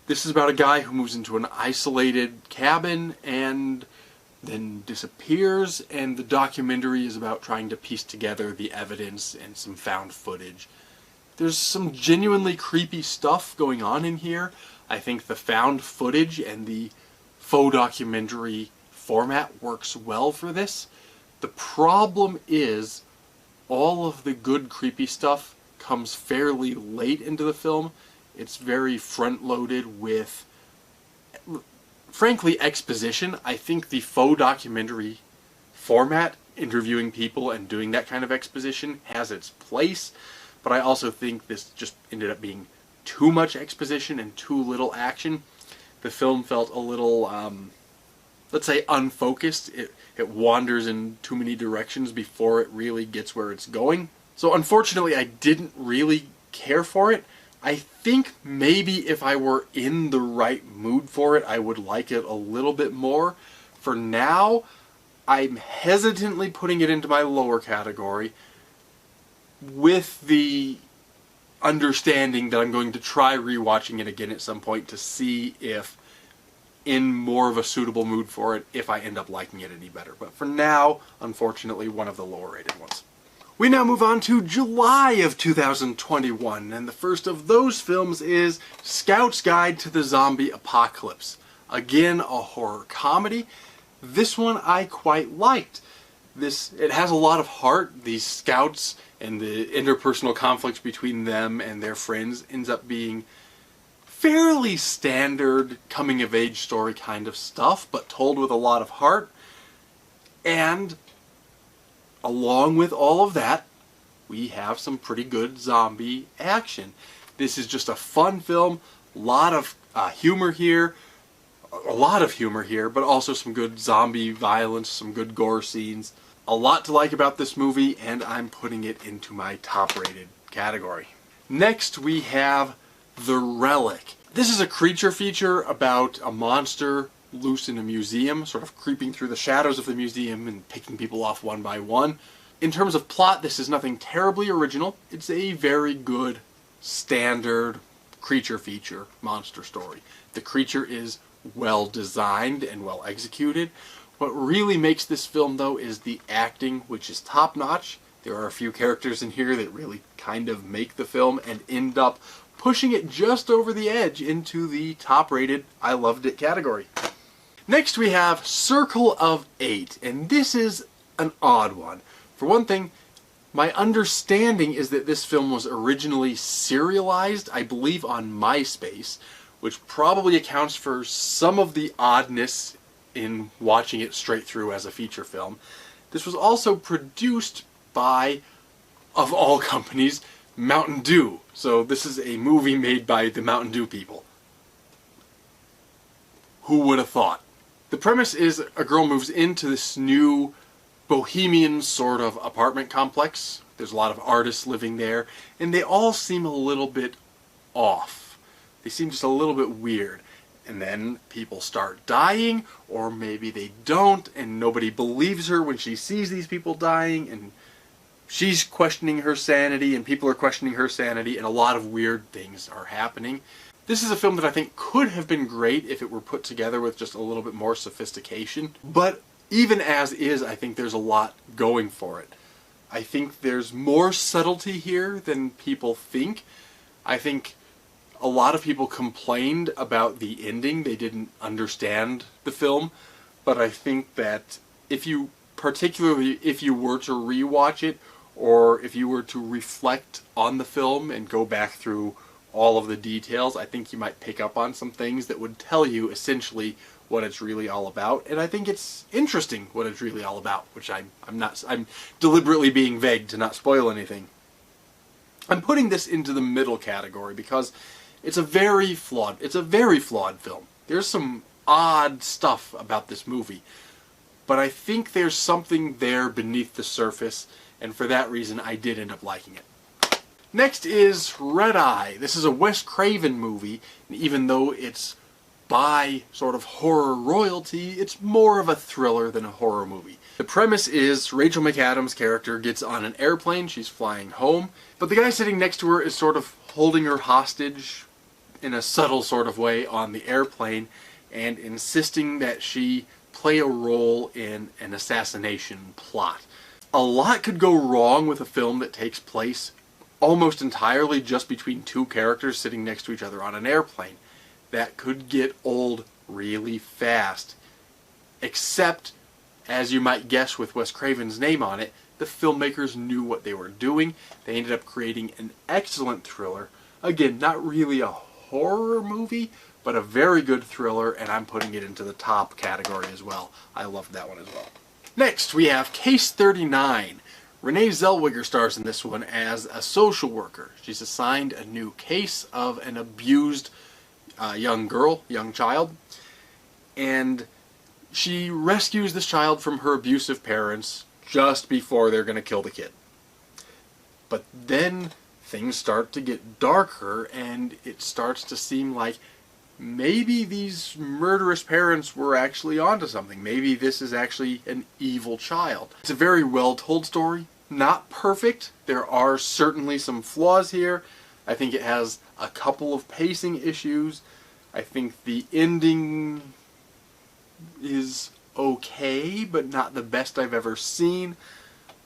This is about a guy who moves into an isolated cabin and then disappears, and the documentary is about trying to piece together the evidence and some found footage. There's some genuinely creepy stuff going on in here. I think the found footage and the faux documentary format works well for this. The problem is all of the good creepy stuff comes fairly late into the film. It's very front-loaded with, frankly, exposition. I think the faux documentary format, interviewing people and doing that kind of exposition, has its place, but I also think this just ended up being too much exposition and too little action. The film felt a little, let's say, unfocused. It wanders in too many directions before it really gets where it's going. So unfortunately, I didn't really care for it. I think maybe if I were in the right mood for it, I would like it a little bit more. For now, I'm hesitantly putting it into my lower category with the understanding that I'm going to try rewatching it again at some point to see if, in more of a suitable mood for it, if I end up liking it any better. But for now, unfortunately, one of the lower rated ones. We now move on to July of 2021, and the first of those films is Scout's Guide to the Zombie Apocalypse. Again, a horror comedy. This one I quite liked. It has a lot of heart. These scouts and the interpersonal conflicts between them and their friends ends up being fairly standard coming-of-age story kind of stuff, but told with a lot of heart. And along with all of that, we have some pretty good zombie action. This is just a fun film, a lot of humor here, but also some good zombie violence, some good gore scenes. A lot to like about this movie, and I'm putting it into my top-rated category. Next, we have The Relic. This is a creature feature about a monster loose in a museum, sort of creeping through the shadows of the museum and picking people off one by one. In terms of plot, this is nothing terribly original. It's a very good, standard creature feature monster story. The creature is well designed and well executed. What really makes this film, though, is the acting, which is top-notch. There are a few characters in here that really kind of make the film and end up pushing it just over the edge into the top-rated, I loved it category. Next we have Circle of Eight, and this is an odd one. For one thing, my understanding is that this film was originally serialized, I believe on MySpace, which probably accounts for some of the oddness in watching it straight through as a feature film. This was also produced by, of all companies, Mountain Dew. So this is a movie made by the Mountain Dew people. Who would have thought? The premise is a girl moves into this new bohemian sort of apartment complex. There's a lot of artists living there, and they all seem a little bit off. They seem just a little bit weird. And then people start dying, or maybe they don't, and nobody believes her when she sees these people dying, and she's questioning her sanity, and people are questioning her sanity, and a lot of weird things are happening. This is a film that I think could have been great if it were put together with just a little bit more sophistication, but even as is, I think there's a lot going for it. I think there's more subtlety here than people think. I think a lot of people complained about the ending. They didn't understand the film, but I think that particularly if you were to rewatch it, or if you were to reflect on the film and go back through all of the details, I think you might pick up on some things that would tell you essentially what it's really all about. And I think it's interesting what it's really all about, which I'm deliberately being vague to not spoil anything. I'm putting this into the middle category because it's a very flawed film. There's some odd stuff about this movie, but I think there's something there beneath the surface, and for that reason I did end up liking it. Next is Red Eye. This is a Wes Craven movie, and even though it's by sort of horror royalty, it's more of a thriller than a horror movie. The premise is Rachel McAdams' character gets on an airplane, she's flying home, but the guy sitting next to her is sort of holding her hostage in a subtle sort of way on the airplane and insisting that she play a role in an assassination plot. A lot could go wrong with a film that takes place almost entirely just between two characters sitting next to each other on an airplane. That could get old really fast. Except, as you might guess with Wes Craven's name on it, the filmmakers knew what they were doing. They ended up creating an excellent thriller. Again, not really a horror movie, but a very good thriller, and I'm putting it into the top category as well. I loved that one as well. Next, we have Case 39. Renee Zellweger stars in this one as a social worker. She's assigned a new case of an abused young child, and she rescues this child from her abusive parents just before they're going to kill the kid. But then things start to get darker, and it starts to seem like maybe these murderous parents were actually onto something. Maybe this is actually an evil child. It's a very well-told story. Not perfect. There are certainly some flaws here. I think it has a couple of pacing issues. I think the ending is okay, but not the best I've ever seen.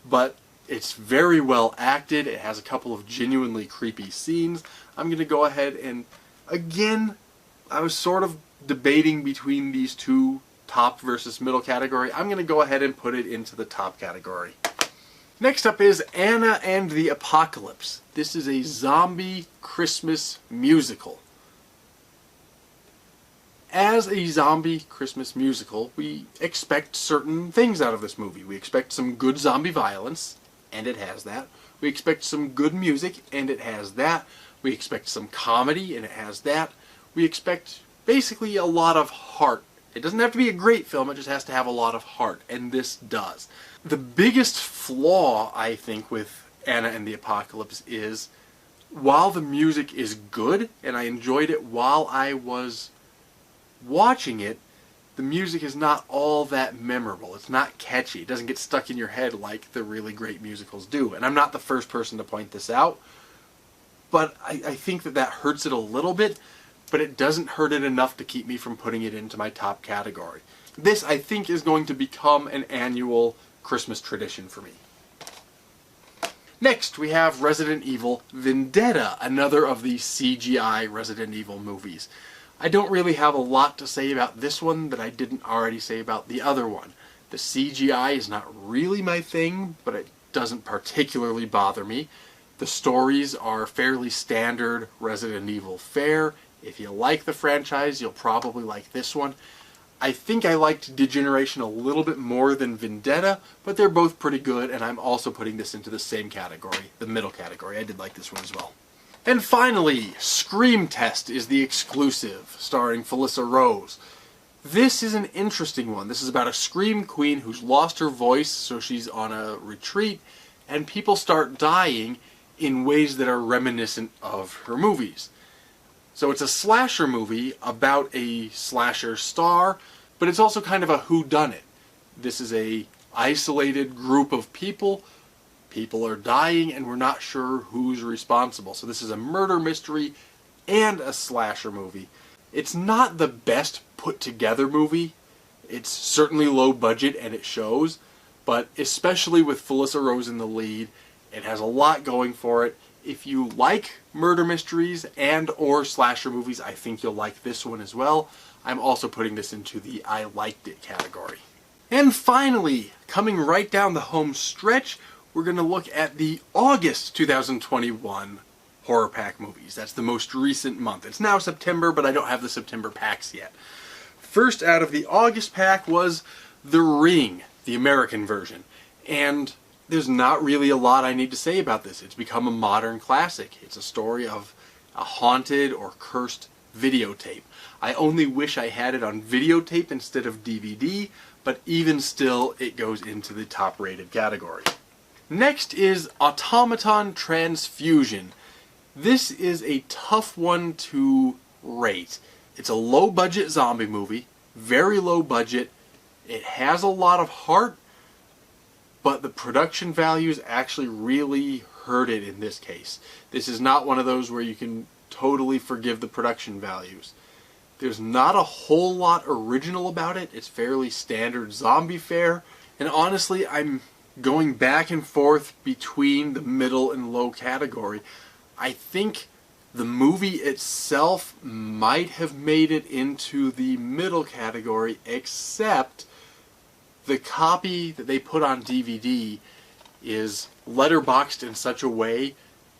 But it's very well acted. It has a couple of genuinely creepy scenes. I'm going to go ahead and, again, I was sort of debating between these two, top versus middle category. I'm going to go ahead and put it into the top category. Next up is Anna and the Apocalypse. This is a zombie Christmas musical. As a zombie Christmas musical, we expect certain things out of this movie. We expect some good zombie violence, and it has that. We expect some good music, and it has that. We expect some comedy, and it has that. We expect basically a lot of heart. It doesn't have to be a great film, it just has to have a lot of heart, and this does. The biggest flaw, I think, with Anna and the Apocalypse is, while the music is good, and I enjoyed it while I was watching it, the music is not all that memorable. It's not catchy. It doesn't get stuck in your head like the really great musicals do. And I'm not the first person to point this out, but I think that hurts it a little bit, but it doesn't hurt it enough to keep me from putting it into my top category. This, I think, is going to become an annual Christmas tradition for me. Next, we have Resident Evil Vendetta, another of the CGI Resident Evil movies. I don't really have a lot to say about this one that I didn't already say about the other one. The CGI is not really my thing, but it doesn't particularly bother me. The stories are fairly standard Resident Evil fare. If you like the franchise, you'll probably like this one. I think I liked Degeneration a little bit more than Vendetta, but they're both pretty good, and I'm also putting this into the same category, the middle category. I did like this one as well. And finally, Scream Test is the exclusive, starring Felissa Rose. This is an interesting one. This is about a scream queen who's lost her voice, so she's on a retreat, and people start dying in ways that are reminiscent of her movies. So it's a slasher movie about a slasher star, but it's also kind of a whodunit. This is a isolated group of people. People are dying, and we're not sure who's responsible. So this is a murder mystery and a slasher movie. It's not the best put-together movie. It's certainly low budget, and it shows. But especially with Felissa Rose in the lead, it has a lot going for it. If you like murder mysteries and or slasher movies, I think you'll like this one as well. I'm also putting this into the I liked it category. And finally, coming right down the home stretch, we're going to look at the August 2021 HorrorPack movies. That's the most recent month. It's now September, but I don't have the September packs yet. First out of the August pack was The Ring, the American version. And there's not really a lot I need to say about this. It's become a modern classic. It's a story of a haunted or cursed videotape. I only wish I had it on videotape instead of DVD, but even still, it goes into the top-rated category. Next is Automaton Transfusion. This is a tough one to rate. It's a low-budget zombie movie, very low budget. It has a lot of heart, but the production values actually really hurt it in this case. This is not one of those where you can totally forgive the production values. There's not a whole lot original about it. It's fairly standard zombie fare, and honestly, I'm going back and forth between the middle and low category. I think the movie itself might have made it into the middle category, except the copy that they put on DVD is letterboxed in such a way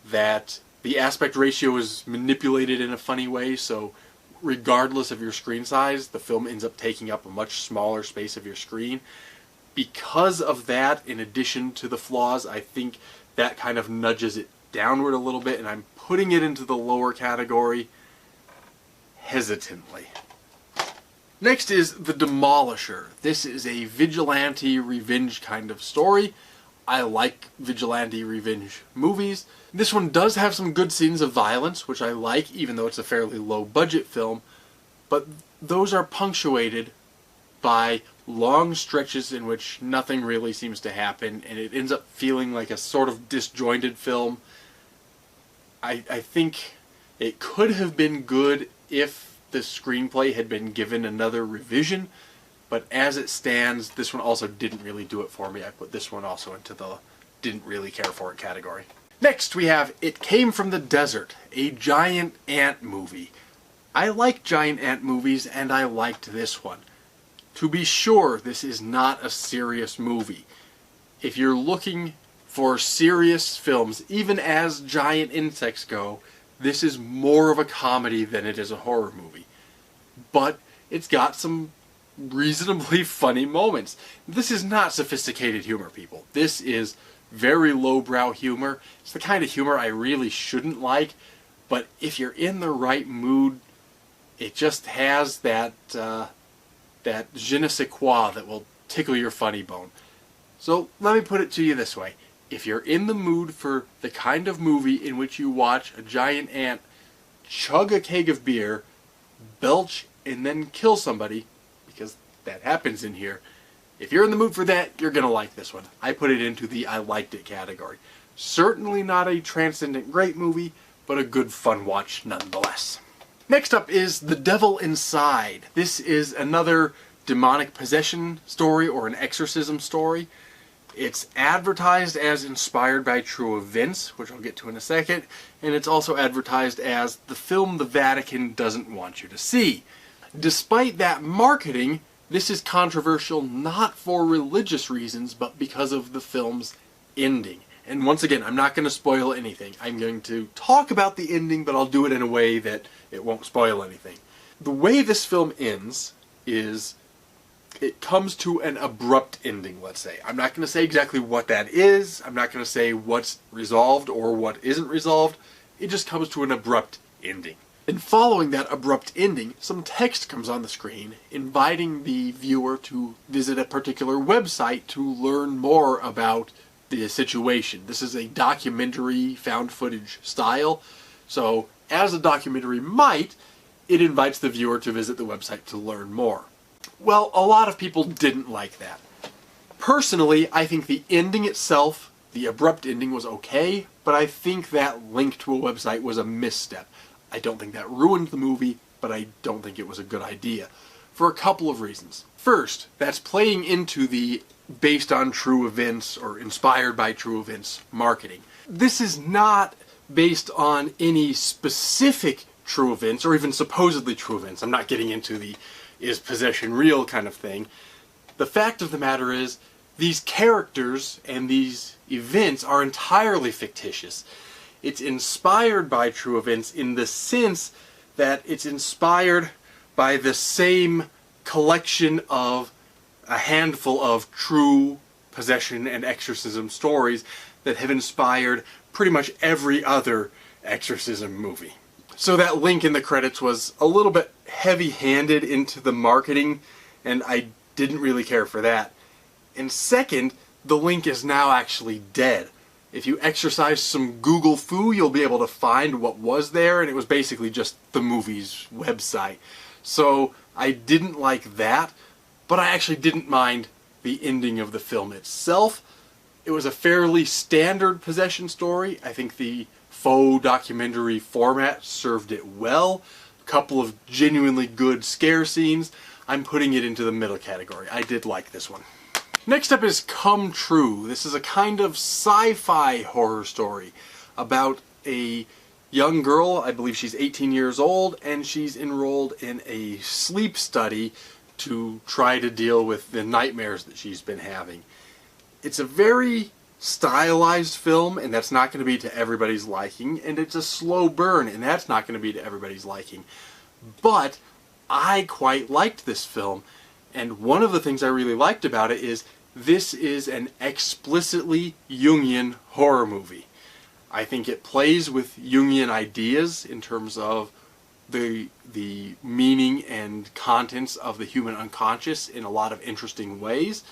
that The aspect ratio is manipulated in a funny way, so regardless of your screen size, the film ends up taking up a much smaller space of your screen. Because of that, in addition to the flaws, I think that kind of nudges it downward a little bit, and I'm putting it into the lower category hesitantly. Next is The Demolisher. This is a vigilante revenge kind of story. I like vigilante revenge movies. This one does have some good scenes of violence, which I like, even though it's a fairly low-budget film, but those are punctuated by long stretches in which nothing really seems to happen, and it ends up feeling like a sort of disjointed film. I think it could have been good if the screenplay had been given another revision, but as it stands, this one also didn't really do it for me. I put this one also into the didn't really care for it category. Next we have It Came from the Desert, a giant ant movie. I like giant ant movies, and I liked this one. To be sure, this is not a serious movie. If you're looking for serious films, even as giant insects go, this is more of a comedy than it is a horror movie. But it's got some reasonably funny moments. This is not sophisticated humor, people. This is very lowbrow humor. It's the kind of humor I really shouldn't like, but if you're in the right mood, it just has that je ne sais quoi that will tickle your funny bone. So let me put it to you this way. If you're in the mood for the kind of movie in which you watch a giant ant chug a keg of beer, belch, and then kill somebody, because that happens in here, if you're in the mood for that, you're going to like this one. I put it into the I liked it category. Certainly not a transcendent great movie, but a good fun watch nonetheless. Next up is The Devil Inside. This is another demonic possession story or an exorcism story. It's advertised as inspired by true events, which I'll get to in a second, and it's also advertised as the film the Vatican doesn't want you to see. Despite that marketing, this is controversial not for religious reasons, but because of the film's ending. And once again, I'm not going to spoil anything. I'm going to talk about the ending, but I'll do it in a way that it won't spoil anything. The way this film ends is it comes to an abrupt ending, let's say. I'm not going to say exactly what that is. I'm not going to say what's resolved or what isn't resolved. It just comes to an abrupt ending. And following that abrupt ending, some text comes on the screen inviting the viewer to visit a particular website to learn more about the situation. This is a documentary found footage style, so as a documentary might, it invites the viewer to visit the website to learn more. Well, a lot of people didn't like that. Personally, I think the ending itself, the abrupt ending, was okay, but I think that link to a website was a misstep. I don't think that ruined the movie, but I don't think it was a good idea, for a couple of reasons. First, that's playing into the based on true events or inspired by true events marketing. This is not based on any specific true events or even supposedly true events. I'm not getting into the is possession real kind of thing. The fact of the matter is these characters and these events are entirely fictitious. It's inspired by true events in the sense that it's inspired by the same collection of a handful of true possession and exorcism stories that have inspired pretty much every other exorcism movie. So that link in the credits was a little bit heavy-handed into the marketing, and I didn't really care for that. And second, the link is now actually dead. If you exercise some Google foo, you'll be able to find what was there, and it was basically just the movie's website. So I didn't like that, but I actually didn't mind the ending of the film itself. It was a fairly standard possession story. I think the faux documentary format served it well. A couple of genuinely good scare scenes. I'm putting it into the middle category. I did like this one. Next up is Come True. This is a kind of sci-fi horror story about a young girl, I believe she's 18 years old, and she's enrolled in a sleep study to try to deal with the nightmares that she's been having. It's a very stylized film, and that's not going to be to everybody's liking, and it's a slow burn, and that's not going to be to everybody's liking. But I quite liked this film, and one of the things I really liked about it is this is an explicitly Jungian horror movie. I think it plays with Jungian ideas in terms of the meaning and contents of the human unconscious in a lot of interesting ways.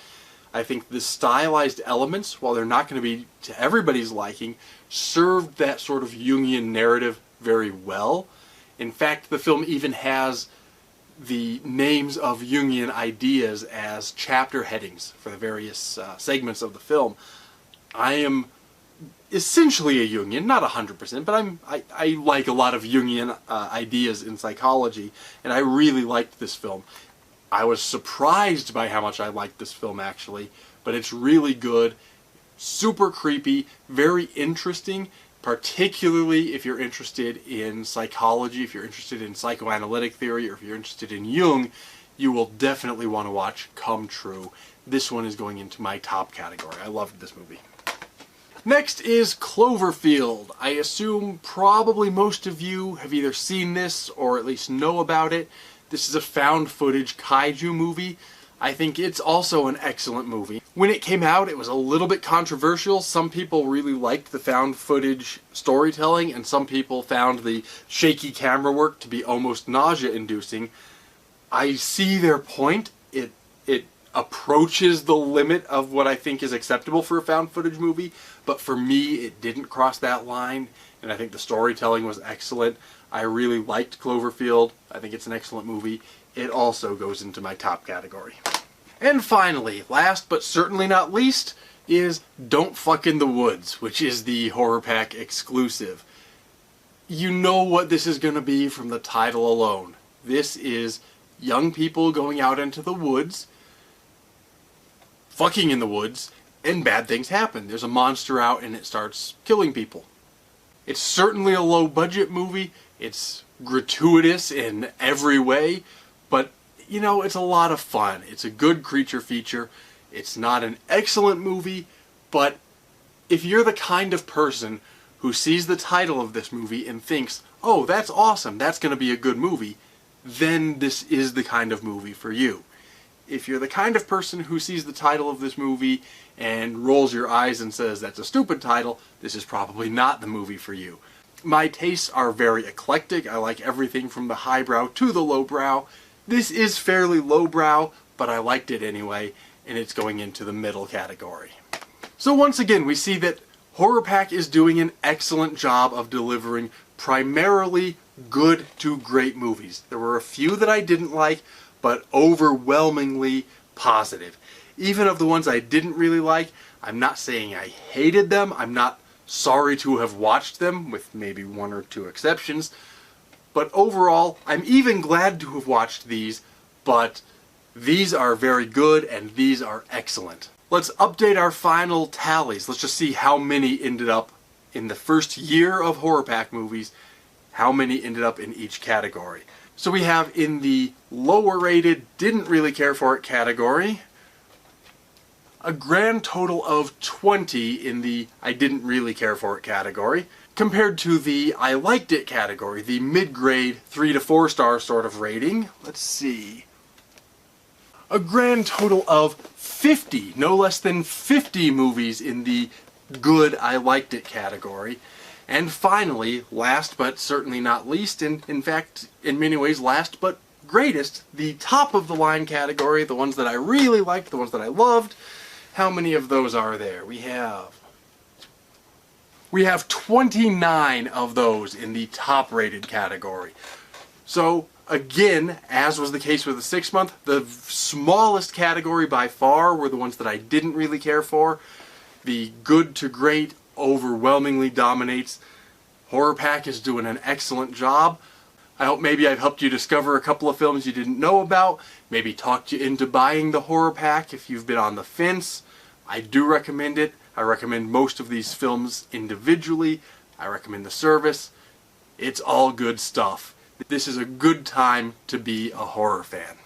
I think the stylized elements, while they're not going to be to everybody's liking, served that sort of Jungian narrative very well. In fact, the film even has the names of Jungian ideas as chapter headings for the various segments of the film. I am essentially a Jungian, not 100%, but I like a lot of Jungian ideas in psychology, and I really liked this film. I was surprised by how much I liked this film, actually, but it's really good, super creepy, very interesting, particularly if you're interested in psychology, if you're interested in psychoanalytic theory, or if you're interested in Jung, you will definitely want to watch Come True. This one is going into my top category. I loved this movie. Next is Cloverfield. I assume probably most of you have either seen this or at least know about it. This is a found footage kaiju movie. I think it's also an excellent movie. When it came out, it was a little bit controversial. Some people really liked the found footage storytelling, and some people found the shaky camera work to be almost nausea-inducing. I see their point. It approaches the limit of what I think is acceptable for a found footage movie, but for me, it didn't cross that line, and I think the storytelling was excellent. I really liked Cloverfield. I think it's an excellent movie. It also goes into my top category. And finally, last but certainly not least, is Don't Fuck in the Woods, which is the HorrorPack exclusive. You know what this is going to be from the title alone. This is young people going out into the woods, fucking in the woods, and bad things happen. There's a monster out and it starts killing people. It's certainly a low-budget movie. It's gratuitous in every way, but, you know, it's a lot of fun. It's a good creature feature. It's not an excellent movie, but if you're the kind of person who sees the title of this movie and thinks, oh, that's awesome, that's going to be a good movie, then this is the kind of movie for you. If you're the kind of person who sees the title of this movie and rolls your eyes and says that's a stupid title, this is probably not the movie for you. My tastes are very eclectic. I like everything from the highbrow to the lowbrow. This is fairly lowbrow, but I liked it anyway, and it's going into the middle category. So once again, we see that HorrorPack is doing an excellent job of delivering primarily good to great movies. There were a few that I didn't like, but overwhelmingly positive. Even of the ones I didn't really like, I'm not saying I hated them. I'm not sorry to have watched them, with maybe one or two exceptions. But overall, I'm even glad to have watched these, but these are very good and these are excellent. Let's update our final tallies. Let's just see how many ended up in the first year of HorrorPack movies, how many ended up in each category. So we have in the lower rated, didn't really care for it category, a grand total of 20 in the I didn't really care for it category, compared to the I liked it category, the mid-grade 3 to 4 star sort of rating. Let's see. A grand total of 50, no less than 50 movies in the good I liked it category. And finally, last but certainly not least, and in fact, in many ways last but greatest, the top of the line category, the ones that I really liked, the ones that I loved. How many of those are there? We have 29 of those in the top rated category. So again, as was the case with the 6 month, the smallest category by far were the ones that I didn't really care for. The good to great overwhelmingly dominates. HorrorPack is doing an excellent job. I hope maybe I've helped you discover a couple of films you didn't know about, maybe talked you into buying the HorrorPack if you've been on the fence. I do recommend it. I recommend most of these films individually. I recommend the service. It's all good stuff. This is a good time to be a horror fan.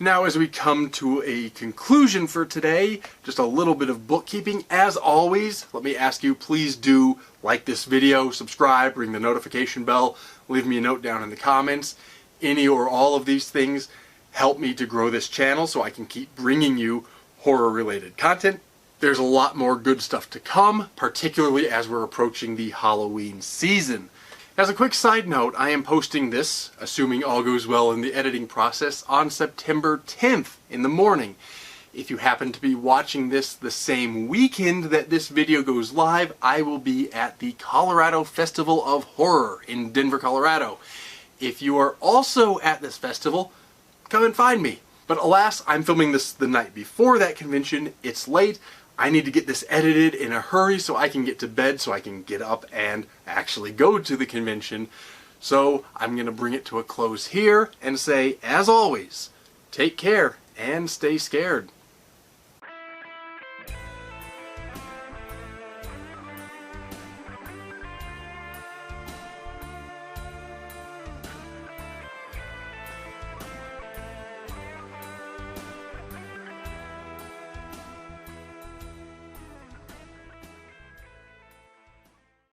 Now, as we come to a conclusion for today, just a little bit of bookkeeping. As always, let me ask you, please do like this video, subscribe, ring the notification bell, leave me a note down in the comments. Any or all of these things help me to grow this channel so I can keep bringing you horror-related content. There's a lot more good stuff to come, particularly as we're approaching the Halloween season. As a quick side note, I am posting this, assuming all goes well in the editing process, on September 10th in the morning. If you happen to be watching this the same weekend that this video goes live, I will be at the Colorado Festival of Horror in Denver, Colorado. If you are also at this festival, come and find me. But alas, I'm filming this the night before that convention. It's late. I need to get this edited in a hurry so I can get to bed, so I can get up and actually go to the convention. So I'm going to bring it to a close here and say, as always, take care and stay scared.